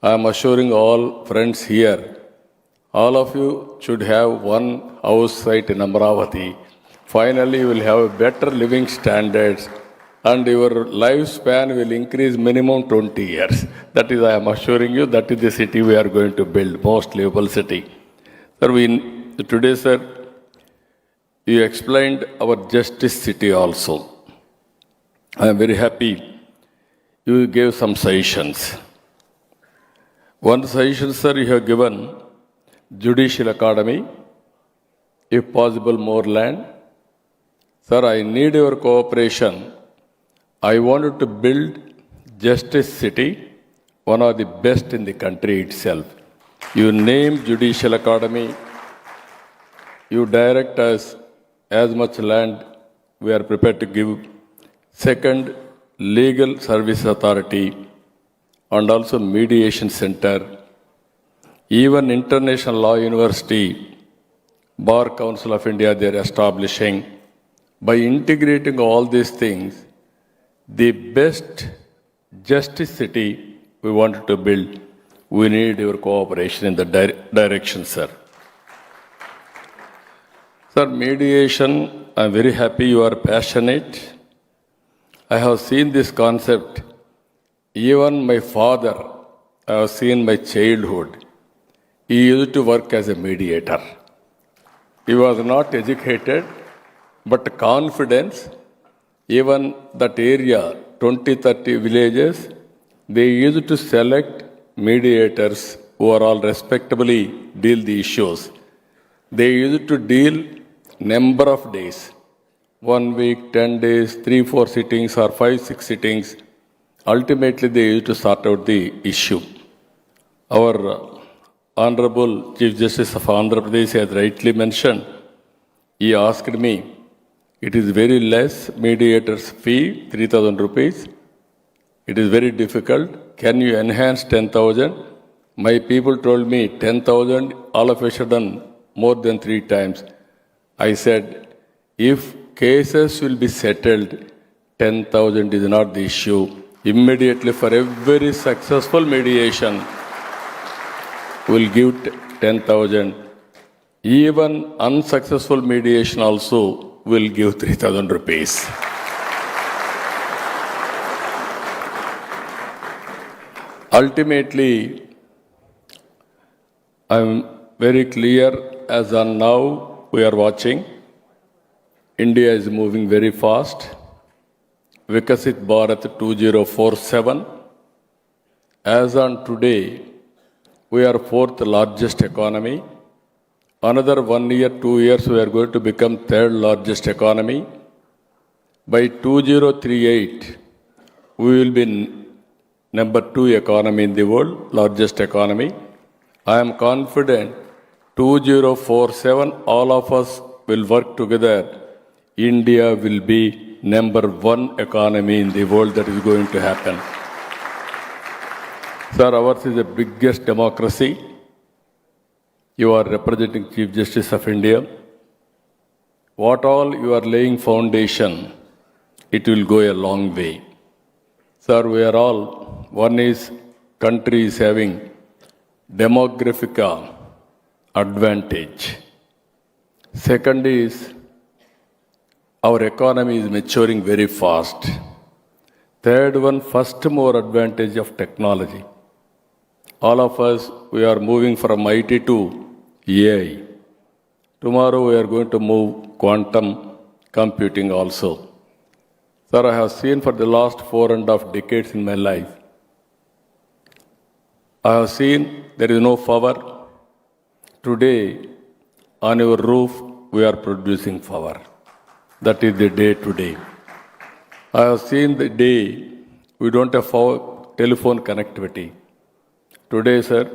I am assuring all friends here, all of you should have one house site in Amaravati. Finally, you will have better living standards and your lifespan will increase minimum 20 years. That is, I am assuring you, that is the city we are going to build, most livable city. Sir, today, sir, you explained our justice city also. I am very happy you gave some suggestions. One suggestion, sir, you have given Judicial Academy, if possible more land. Sir, I need your cooperation. I wanted to build Justice City, one of the best in the country itself. You name Judicial Academy, you direct us as much land we are prepared to give. Second, Legal Service Authority and also Mediation Center. Even International Law University, Bar Council of India, they are establishing. By integrating all these things, the best justice city we wanted to build, we need your cooperation in the direction, sir. Sir, mediation, I am very happy you are passionate. I have seen this concept. Even my father, I have seen my childhood. He used to work as a mediator. He was not educated, but confidence. Even that area, 20-30 villages, they used to select mediators who are all respectably deal the issues. They used to deal number of days, 1 week, 10 days, 3-4 sittings or 5-6 sittings. Ultimately, they used to sort out the issue. Our Honorable Chief Justice of Andhra Pradesh has rightly mentioned, he asked me, it is very less, mediator's fee, 3,000 rupees. It is very difficult. Can you enhance 10,000? My people told me 10,000, all of a sudden, more than 3 times. I said, if cases will be settled, 10,000 is not the issue. Immediately for every successful mediation, we'll give 10,000. Even unsuccessful mediation also will give 3,000 rupees. Ultimately, I am very clear as on now we are watching. India is moving very fast. Vikasit Bharat 2047. As on today, we are 4th largest economy. Another 1 year, 2 years, we are going to become 3rd largest economy. By 2038, we will be number 2 economy in the world, largest economy. I am confident 2047, all of us will work together. India will be #1 economy in the world that is going to happen. Sir, ours is the biggest democracy. You are representing Chief Justice of India. What all you are laying foundation, it will go a long way. Sir, we are all, one is country is having demographic advantage. Second is our economy is maturing very fast. Third one, first more advantage of technology. All of us, we are moving from IT to AI. Tomorrow we are going to move quantum computing also. Sir, I have seen for the last 4.5 decades in my life, I have seen there is no power. Today, on your roof, we are producing power. That is the day today. I have seen the day we don't have telephone connectivity. Today, sir,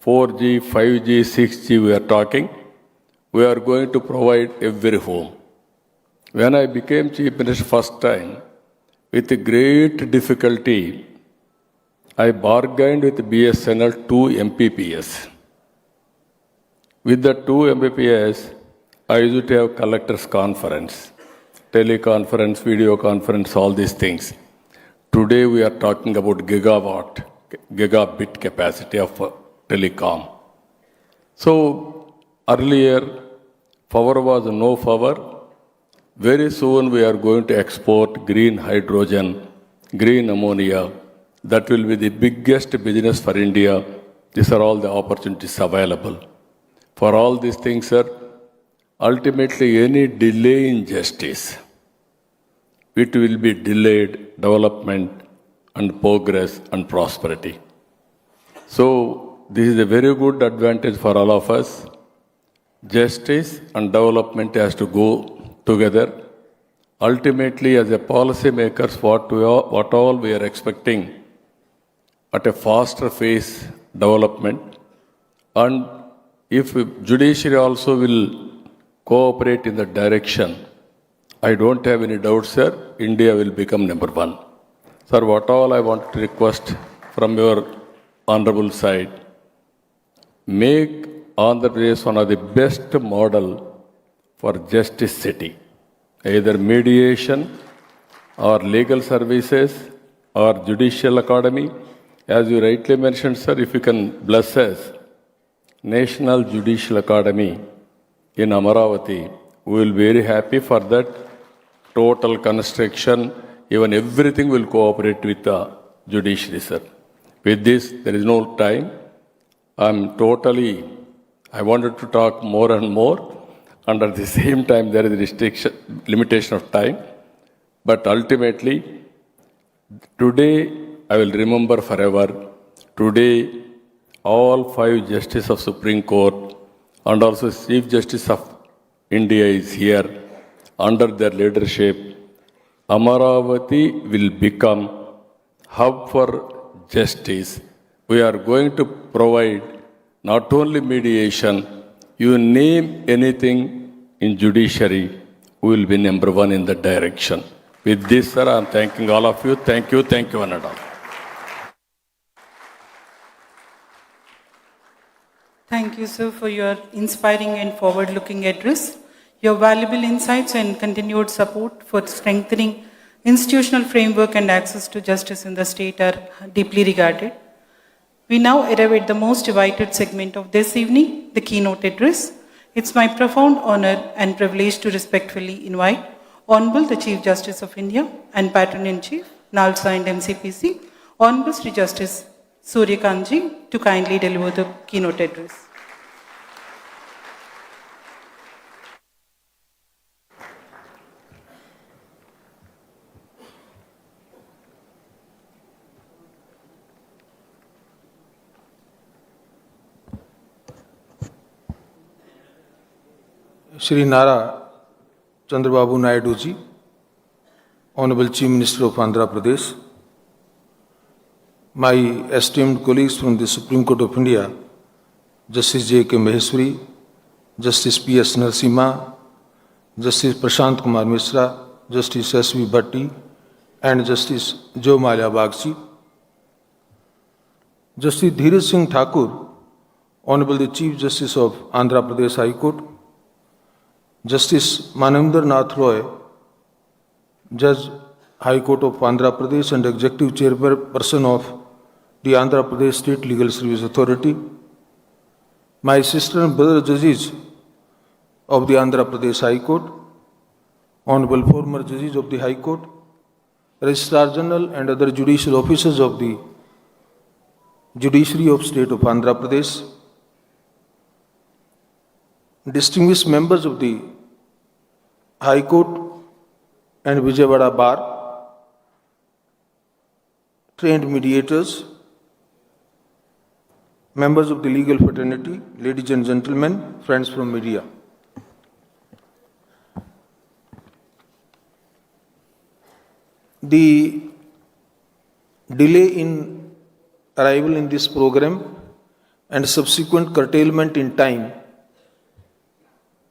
4G, 5G, 6G we are talking. We are going to provide every home. When I became Chief Minister first time, with great difficulty, I bargained with BSNL 2 Mbps. With the 2 Mbps, I used to have collectors conference, teleconference, video conference, all these things. Today we are talking about gigabit capacity of telecom. So earlier, power was no power. Very soon we are going to export green hydrogen, green ammonia. That will be the biggest business for India. These are all the opportunities available. For all these things, sir, ultimately any delay in justice, it will be delayed development and progress and prosperity. So this is a very good advantage for all of us. Justice and development has to go together. Ultimately, as a policy makers, what all we are expecting at a faster pace development, and if judiciary also will cooperate in that direction, I don't have any doubt, sir, India will become #1. Sir, what all I want to request from your honorable side, make Andhra Pradesh one of the best model for justice city, either mediation or legal services or judicial academy. As you rightly mentioned, sir, if you can bless us, National Judicial Academy in Amaravati, we will be very happy for that. Total construction, even everything will cooperate with the judiciary, sir. With this, there is no time. I wanted to talk more and more, and at the same time there is a limitation of time. But ultimately, today I will remember forever. Today, all 5 justices of Supreme Court and also Chief Justice of India is here. Under their leadership, Amaravati will become hub for justice. We are going to provide not only mediation, you name anything in judiciary, we will be #1 in that direction. With this, sir, I am thanking all of you. Thank you, one and all. Thank you, sir, for your inspiring and forward-looking address. Your valuable insights and continued support for strengthening institutional framework and access to justice in the state are deeply regarded. We now arrive at the most awaited segment of this evening, the keynote address. It's my profound honor and privilege to respectfully invite Honorable the Chief Justice of India and Patron-in-Chief, NALSA and MCPC, Honorable Sri Justice Suryakant Ji, to kindly deliver the keynote address. Shri Nara Chandrababu Naidu ji, Honorable Chief Minister of Andhra Pradesh, my esteemed colleagues from the Supreme Court of India, Justice J.K. Maheshwari, Justice P.S. Narasimha, Justice Prashant Kumar Mishra, Justice S.V. Bhatti, and Justice Jo Malia Bagchi. Justice Dheeraj Singh Thakur, Honorable the Chief Justice of Andhra Pradesh High Court. Justice Manindra Nath Roy, Judge High Court of Andhra Pradesh and Executive Chairperson of the Andhra Pradesh State Legal Service Authority. My sister and brother judges of the Andhra Pradesh High Court, Honorable former judges of the High Court, Registrar General and other judicial officers of the Judiciary of State of Andhra Pradesh, distinguished members of the High Court and Vijayawada Bar, trained mediators, members of the legal fraternity, ladies and gentlemen, friends from media. The delay in arrival in this program and subsequent curtailment in time,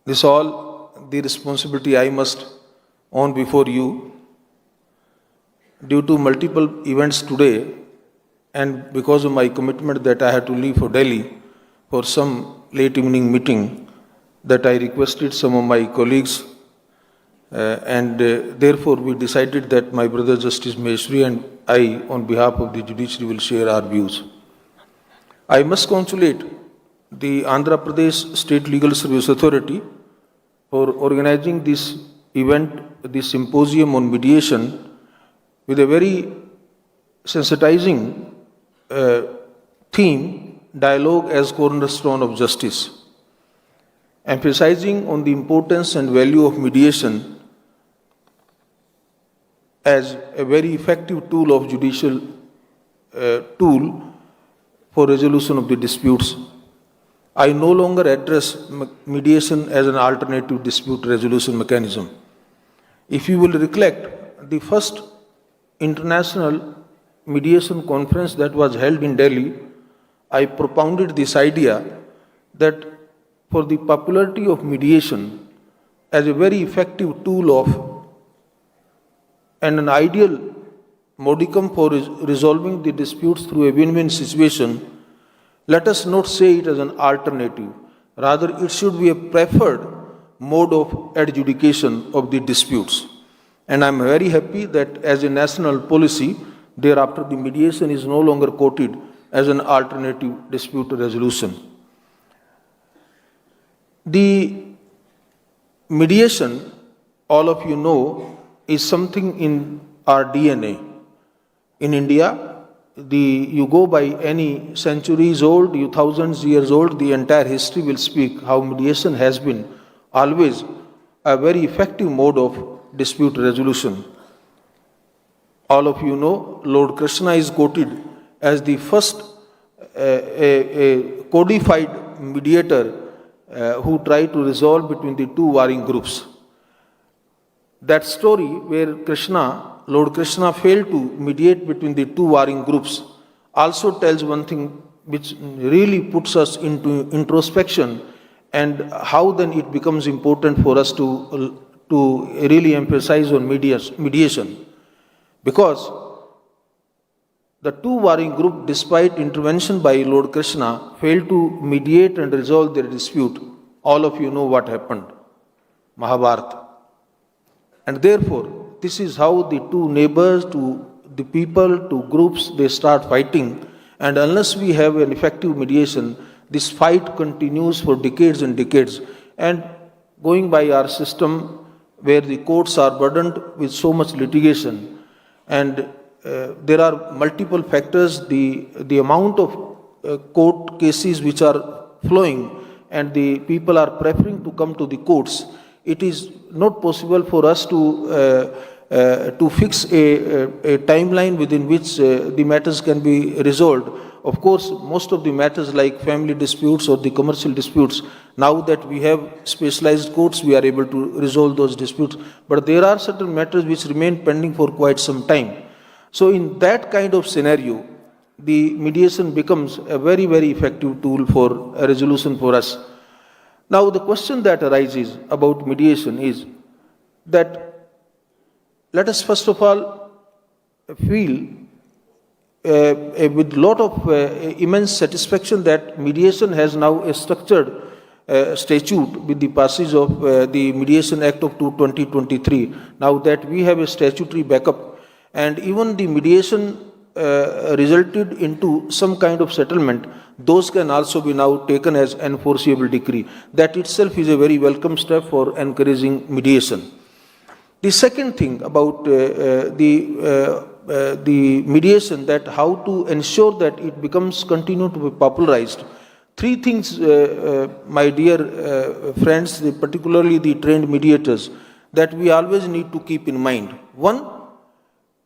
this all the responsibility I must own before you. Due to multiple events today and because of my commitment that I had to leave for Delhi for some late evening meeting, that I requested some of my colleagues and therefore we decided that my brother Justice Maheshwari and I on behalf of the judiciary will share our views. I must congratulate the Andhra Pradesh State Legal Service Authority for organizing this event, this symposium on mediation with a very sensitizing theme, dialogue as cornerstone of justice, emphasizing on the importance and value of mediation as a very effective tool of judicial tool for resolution of the disputes. I no longer address mediation as an alternative dispute resolution mechanism. If you will recollect, the first international mediation conference that was held in Delhi, I propounded this idea that for the popularity of mediation as a very effective tool of and an ideal modicum for resolving the disputes through a win-win situation, let us not say it as an alternative. Rather, it should be a preferred mode of adjudication of the disputes. And I am very happy that as a national policy, thereafter the mediation is no longer quoted as an alternative dispute resolution. The mediation, all of you know, is something in our DNA. In India, you go by any centuries old, thousands years old, the entire history will speak how mediation has been always a very effective mode of dispute resolution. All of you know, Lord Krishna is quoted as the first a codified mediator who tried to resolve between the two warring groups. That story where Lord Krishna failed to mediate between the two warring groups also tells one thing which really puts us into introspection and how then it becomes important for us to really emphasize on mediation. Because the two warring group, despite intervention by Lord Krishna, failed to mediate and resolve their dispute. All of you know what happened. Mahabharata. And therefore, this is how the two neighbors, to the people, to groups, they start fighting. And unless we have an effective mediation, this fight continues for decades and decades. And going by our system, where the courts are burdened with so much litigation, and there are multiple factors, the amount of court cases which are flowing, and the people are preferring to come to the courts, it is not possible for us to fix a timeline within which the matters can be resolved. Of course, most of the matters like family disputes or the commercial disputes, now that we have specialized courts, we are able to resolve those disputes. But there are certain matters which remain pending for quite some time. So in that kind of scenario, the mediation becomes a very, very effective tool for a resolution for us. Now, the question that arises about mediation is that let us first of all feel with lot of immense satisfaction that mediation has now a structured statute with the passage of the Mediation Act of 2023. Now that we have a statutory backup, and even the mediation resulted into some kind of settlement, those can also be now taken as enforceable decree. That itself is a very welcome step for encouraging mediation. The second thing about the mediation, that how to ensure that it becomes continue to be popularized. Three things, my dear friends, particularly the trained mediators, that we always need to keep in mind. One,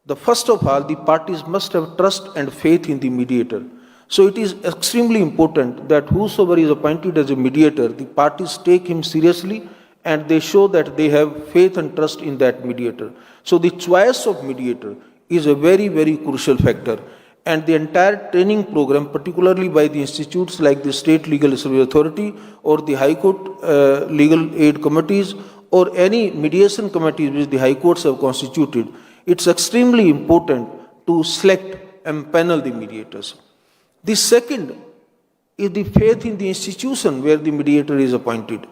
the first of all, the parties must have trust and faith in the mediator. So it is extremely important that whosoever is appointed as a mediator, the parties take him seriously and they show that they have faith and trust in that mediator. So the choice of mediator is a very, very crucial factor. And the entire training program, particularly by the institutes like the State Legal Service Authority or the High Court Legal Aid Committees or any mediation committees which the High Courts have constituted, it's extremely important to select and panel the mediators. The second is the faith in the institution where the mediator is appointed.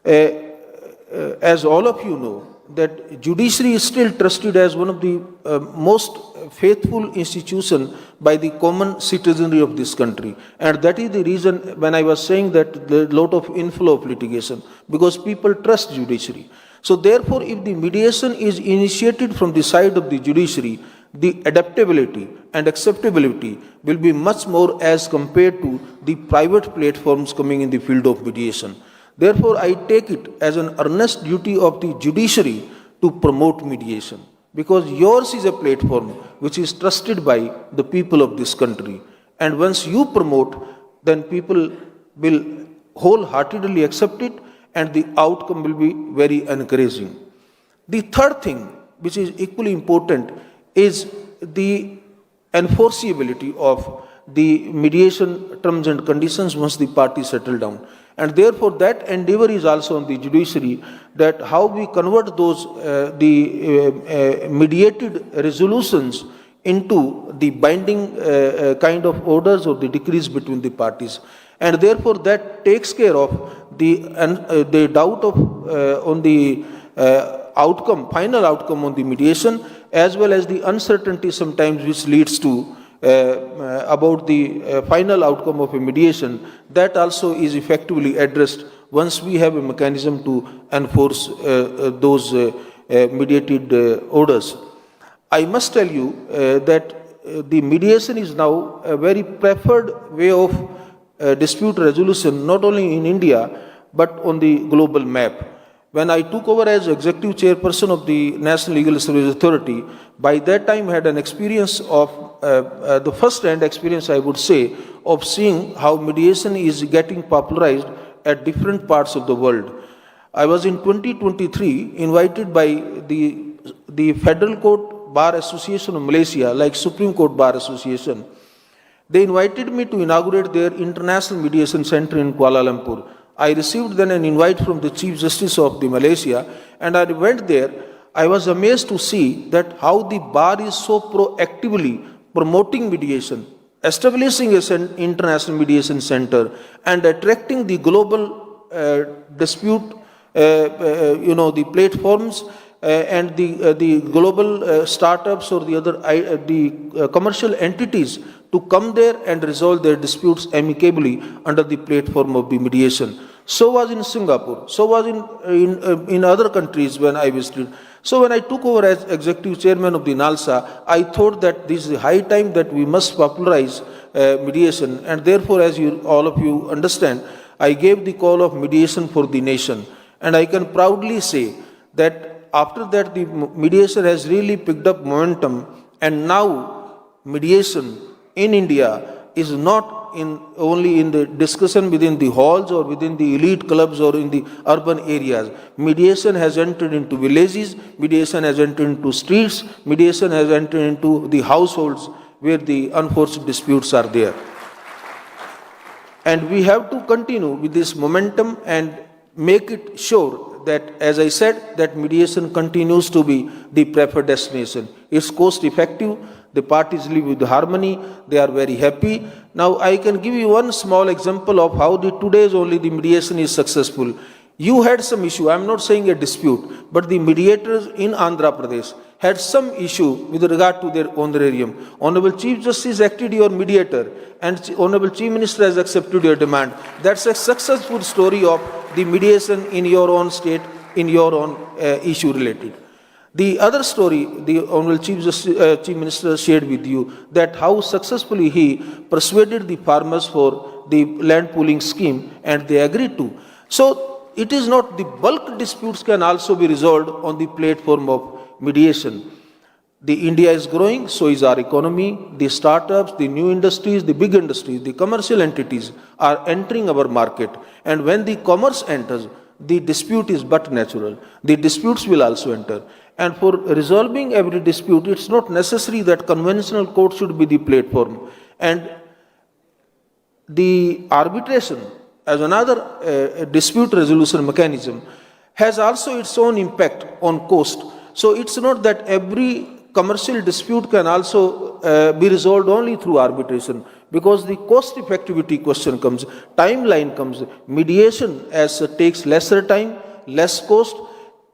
As all of you know, that judiciary is still trusted as one of the most faithful institution by the common citizenry of this country. And that is the reason when I was saying that there is a lot of inflow of litigation, because people trust judiciary. So therefore, if the mediation is initiated from the side of the judiciary, the adaptability and acceptability will be much more as compared to the private platforms coming in the field of mediation. Therefore, I take it as an earnest duty of the judiciary to promote mediation, because yours is a platform which is trusted by the people of this country. And once you promote, then people will wholeheartedly accept it and the outcome will be very encouraging. The third thing, which is equally important, is the enforceability of the mediation terms and conditions once the parties settle down. And therefore, that endeavor is also on the judiciary, that how we convert those mediated resolutions into the binding kind of orders or the decrees between the parties. And therefore, that takes care of the doubt of on the outcome, final outcome on the mediation, as well as the uncertainty sometimes which leads to about the final outcome of a mediation. That also is effectively addressed once we have a mechanism to enforce those mediated orders. I must tell you that the mediation is now a very preferred way of dispute resolution, not only in India, but on the global map. When I took over as executive chairperson of the National Legal Service Authority, by that time I had an experience of, the first-hand experience I would say, of seeing how mediation is getting popularized at different parts of the world. I was in 2023 invited by the Federal Court Bar Association of Malaysia, like Supreme Court Bar Association. They invited me to inaugurate their International Mediation Center in Kuala Lumpur. I received then an invite from the Chief Justice of the Malaysia, and I went there. I was amazed to see that how the bar is so proactively promoting mediation, establishing an international mediation center, and attracting the global dispute, the platforms and the global startups or the other commercial entities to come there and resolve their disputes amicably under the platform of the mediation. So was in Singapore, so was in other countries when I visited. So when I took over as executive chairman of the NALSA, I thought that this is high time that we must popularize mediation, and therefore, as all of you understand, I gave the call of mediation for the nation. And I can proudly say that after that the mediation has really picked up momentum, and now mediation in India is not only in the discussion within the halls or within the elite clubs or in the urban areas. Mediation has entered into villages, mediation has entered into streets, mediation has entered into the households where the unforced disputes are there. And we have to continue with this momentum and make it sure that, as I said, that mediation continues to be the preferred destination. It's cost effective, the parties live with harmony, they are very happy. Now, I can give you one small example of how today's only the mediation is successful. You had some issue, I'm not saying a dispute, but the mediators in Andhra Pradesh had some issue with regard to their honorarium. Honorable Chief Justice acted your mediator and Honorable Chief Minister has accepted your demand. That's a successful story of the mediation in your own state, in your own issue related. The other story, the Honorable Chief Minister shared with you, that how successfully he persuaded the farmers for the land pooling scheme and they agreed to. So, it is not the bulk disputes can also be resolved on the platform of mediation. The India is growing, so is our economy. The startups, the new industries, the big industries, the commercial entities are entering our market. And when the commerce enters, the dispute is but natural. The disputes will also enter. And for resolving every dispute, it's not necessary that conventional court should be the platform. And the arbitration, as another dispute resolution mechanism, has also its own impact on cost. So it's not that every commercial dispute can also be resolved only through arbitration, because the cost effectivity question comes, timeline comes, mediation as takes lesser time, less cost,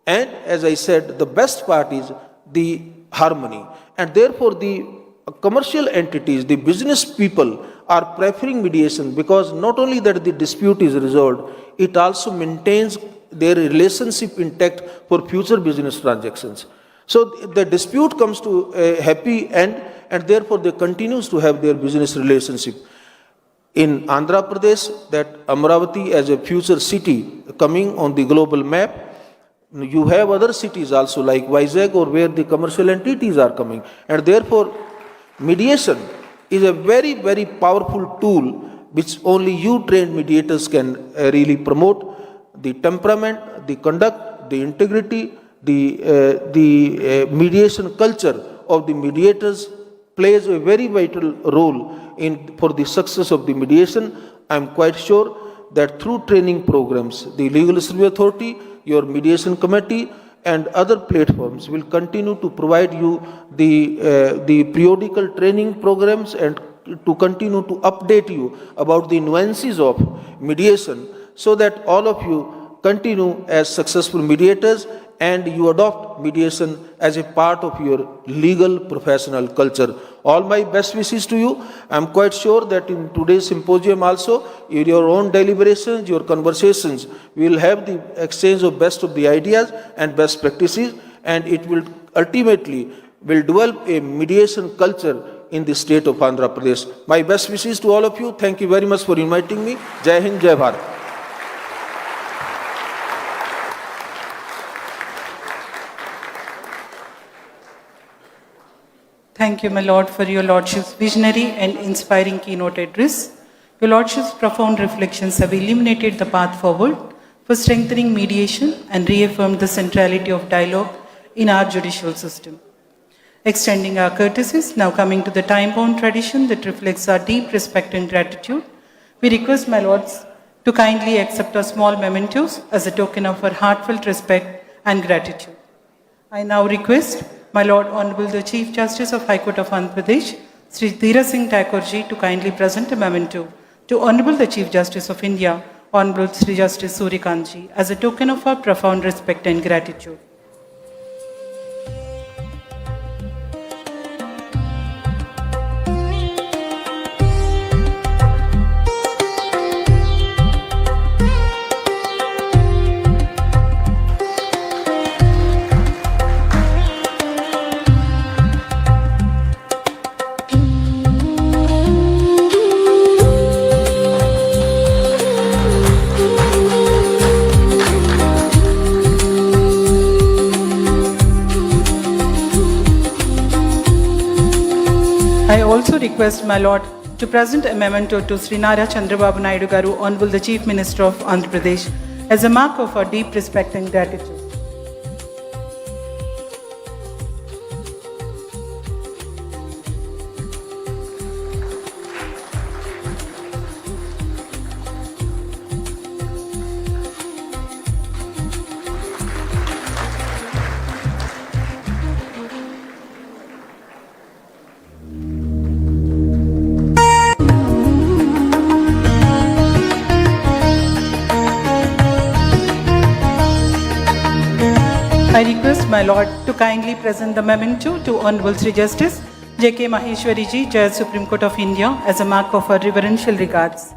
and as I said, the best part is the harmony. And therefore the commercial entities, the business people are preferring mediation, because not only that the dispute is resolved, it also maintains their relationship intact for future business transactions. So the dispute comes to a happy end and therefore they continues to have their business relationship. In Andhra Pradesh, that Amravati as a future city coming on the global map, you have other cities also like Vizag or where the commercial entities are coming. And therefore, mediation is a very, very powerful tool which only you trained mediators can really promote. The temperament, the conduct, the integrity, the mediation culture of the mediators plays a very vital role for the success of the mediation. I am quite sure that through training programs, the Legal Service Authority, your mediation committee, and other platforms will continue to provide you the periodical training programs and to continue to update you about the nuances of mediation, so that all of you continue as successful mediators and you adopt mediation as a part of your legal professional culture. All my best wishes to you. I am quite sure that in today's symposium also, in your own deliberations, your conversations, we will have the exchange of best of the ideas and best practices, and it will ultimately develop a mediation culture in the state of Andhra Pradesh. My best wishes to all of you. Thank you very much for inviting me. Jai Hind, Jai Bharat. Thank you, my Lord, for your Lordship's visionary and inspiring keynote address. Your Lordship's profound reflections have illuminated the path forward for strengthening mediation and reaffirmed the centrality of dialogue in our judicial system. Extending our courtesies, now coming to the time-bound tradition that reflects our deep respect and gratitude, we request, my Lords, to kindly accept our small mementos as a token of our heartfelt respect and gratitude. I now request my Lord Honorable the Chief Justice of High Court of Andhra Pradesh, Sri Dheera Singh Thakurji, to kindly present a memento to Honorable the Chief Justice of India, Honorable Sri Justice Surikantji, as a token of our profound respect and gratitude. I also request, my Lord, to present a memento to Sri Chandrababu Naidu Garu, Honorable the Chief Minister of Andhra Pradesh, as a mark of our deep respect and gratitude. I request my Lord to kindly present the memento to Honorable Sri Justice J.K. Maheshwari ji, Judge Supreme Court of India, as a mark of our reverential regards.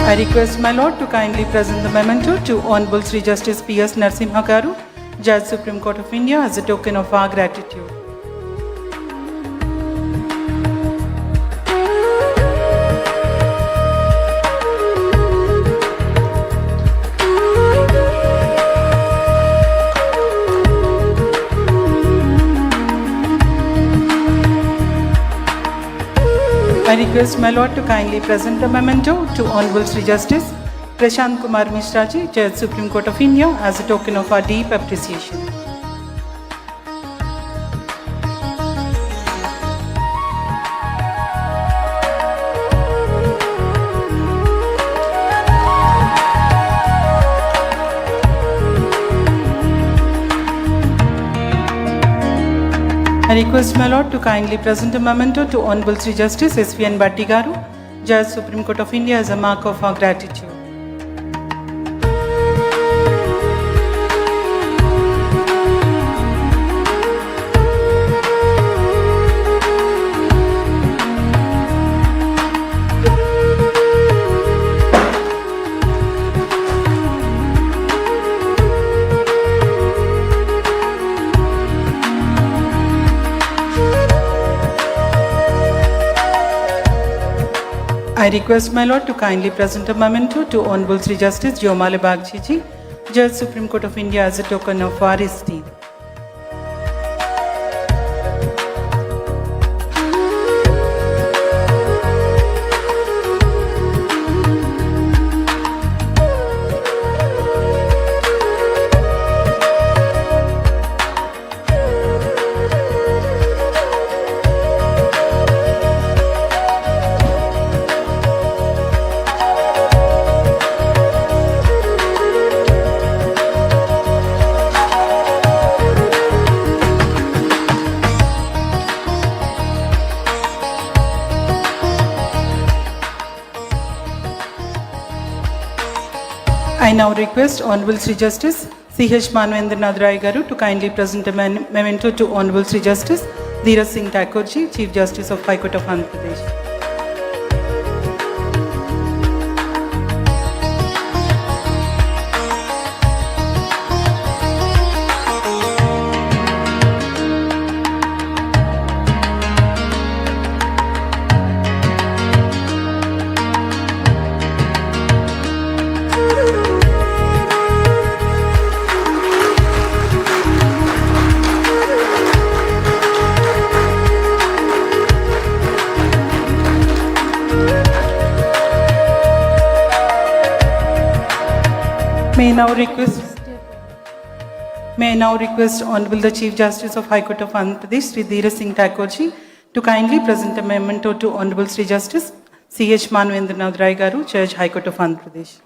I request my Lord to kindly present the memento to Honorable Sri Justice P.S. Narasimha Garu, Judge Supreme Court of India, as a token of our gratitude. I request my Lord to kindly present the memento to Honorable Sri Justice Prashant Kumar Mishra ji, Judge Supreme Court of India, as a token of our deep appreciation. I request my Lord to kindly present a memento to Honorable Sri Justice S.V.N. Bhatti Garu, Judge Supreme Court of India, as a mark of our gratitude. I request my Lord to kindly present a memento to Honorable Sri Justice Jyomale Bagchi ji, Judge Supreme Court of India, as a token of our esteem. I now request Honorable Sri Justice C.H. Manvendranath Rai Garu to kindly present a memento to Honorable Sri Justice Dheeraj Singh Thakur ji, Chief Justice of High Court of Andhra Pradesh. May I now request Honorable the Chief Justice of High Court of Andhra Pradesh, Sri Dheeraj Singh Thakur ji, to kindly present a memento to Honorable Sri Justice C.H. Manvendranath Rai Garu, Judge High Court of Andhra Pradesh.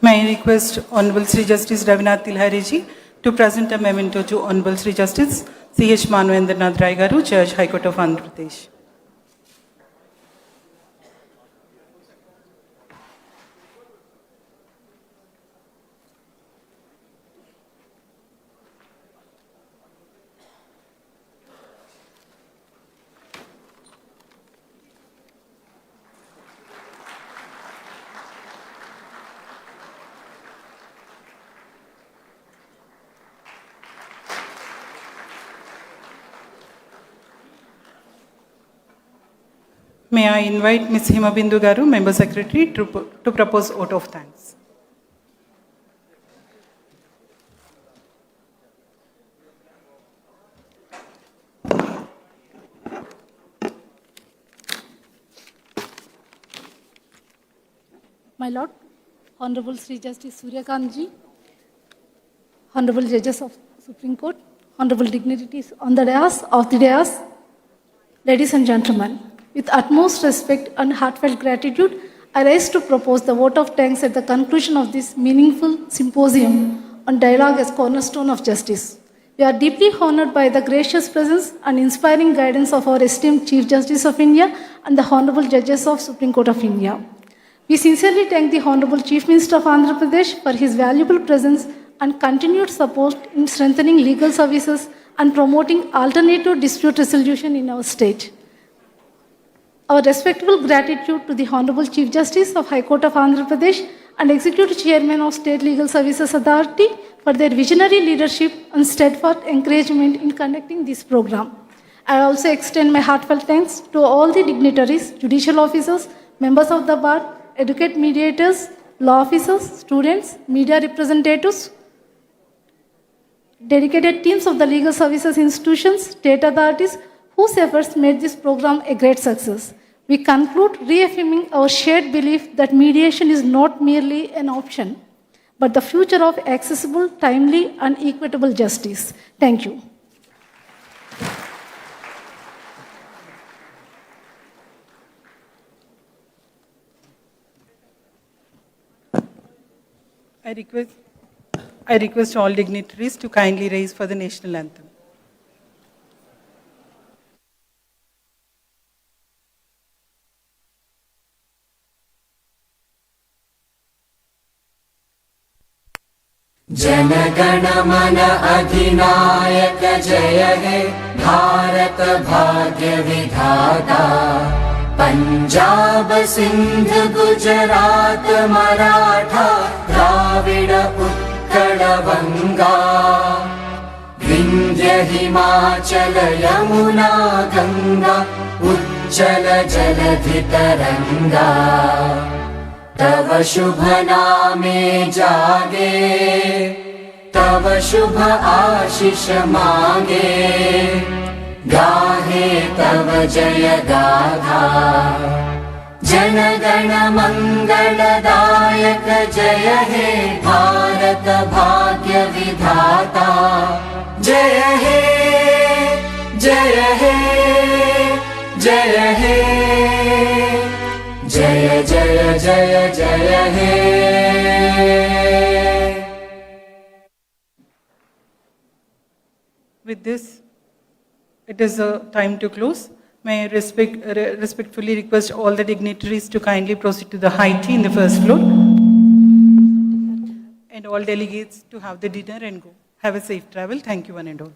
May I request Honorable Sri Justice Ravinath Tilhariji to present a memento to Honorable Sri Justice C.H. Manuendranath Rai Garu, Judge, High Court of Andhra Pradesh. May I invite Ms. Himabindu Garu, Member Secretary, to propose vote of thanks. My Lord, Honorable Sri Justice Suryakantji, Honorable Judges of Supreme Court, Honorable dignitaries on the dais, ladies and gentlemen, with utmost respect and heartfelt gratitude, I rise to propose the vote of thanks at the conclusion of this meaningful symposium on dialogue as cornerstone of justice. We are deeply honored by the gracious presence and inspiring guidance of our esteemed Chief Justice of India and the Honorable Judges of Supreme Court of India. We sincerely thank the Honorable Chief Minister of Andhra Pradesh for his valuable presence and continued support in strengthening legal services and promoting alternative dispute resolution in our state. Our respectful gratitude to the Honorable Chief Justice of High Court of Andhra Pradesh and Executive Chairman of State Legal Services Authority for their visionary leadership and steadfast encouragement in conducting this program. I also extend my heartfelt thanks to all the dignitaries, judicial officers, members of the bar, advocate mediators, law officers, students, media representatives, dedicated teams of the legal services institutions, state authorities, whose efforts made this program a great success. We conclude reaffirming our shared belief that mediation is not merely an option, but the future of accessible, timely, and equitable justice. Thank you. I request all dignitaries to kindly rise for the national anthem. जनगण मन अधिनायक जय हे भारत भाग्य विधाता पंजाब सिंध गुजरात मराठा द्राविड उत्कल बंगा विंध्य हिमाचल यमुना गंगा उज्जल जलधि तरंगा तव शुभ नामे जागे तव शुभ आशीष मांगे गाहे तव जय गाथा जनगण मंगलदायक जय हे भारत भाग्य विधाता जय हे जय हे जय हे जय जय जय जय हे With this, it is a time to close. May I respectfully request all the dignitaries to kindly proceed to the high tea in the first floor and all delegates to have the dinner and go. Have a safe travel. Thank you one and all.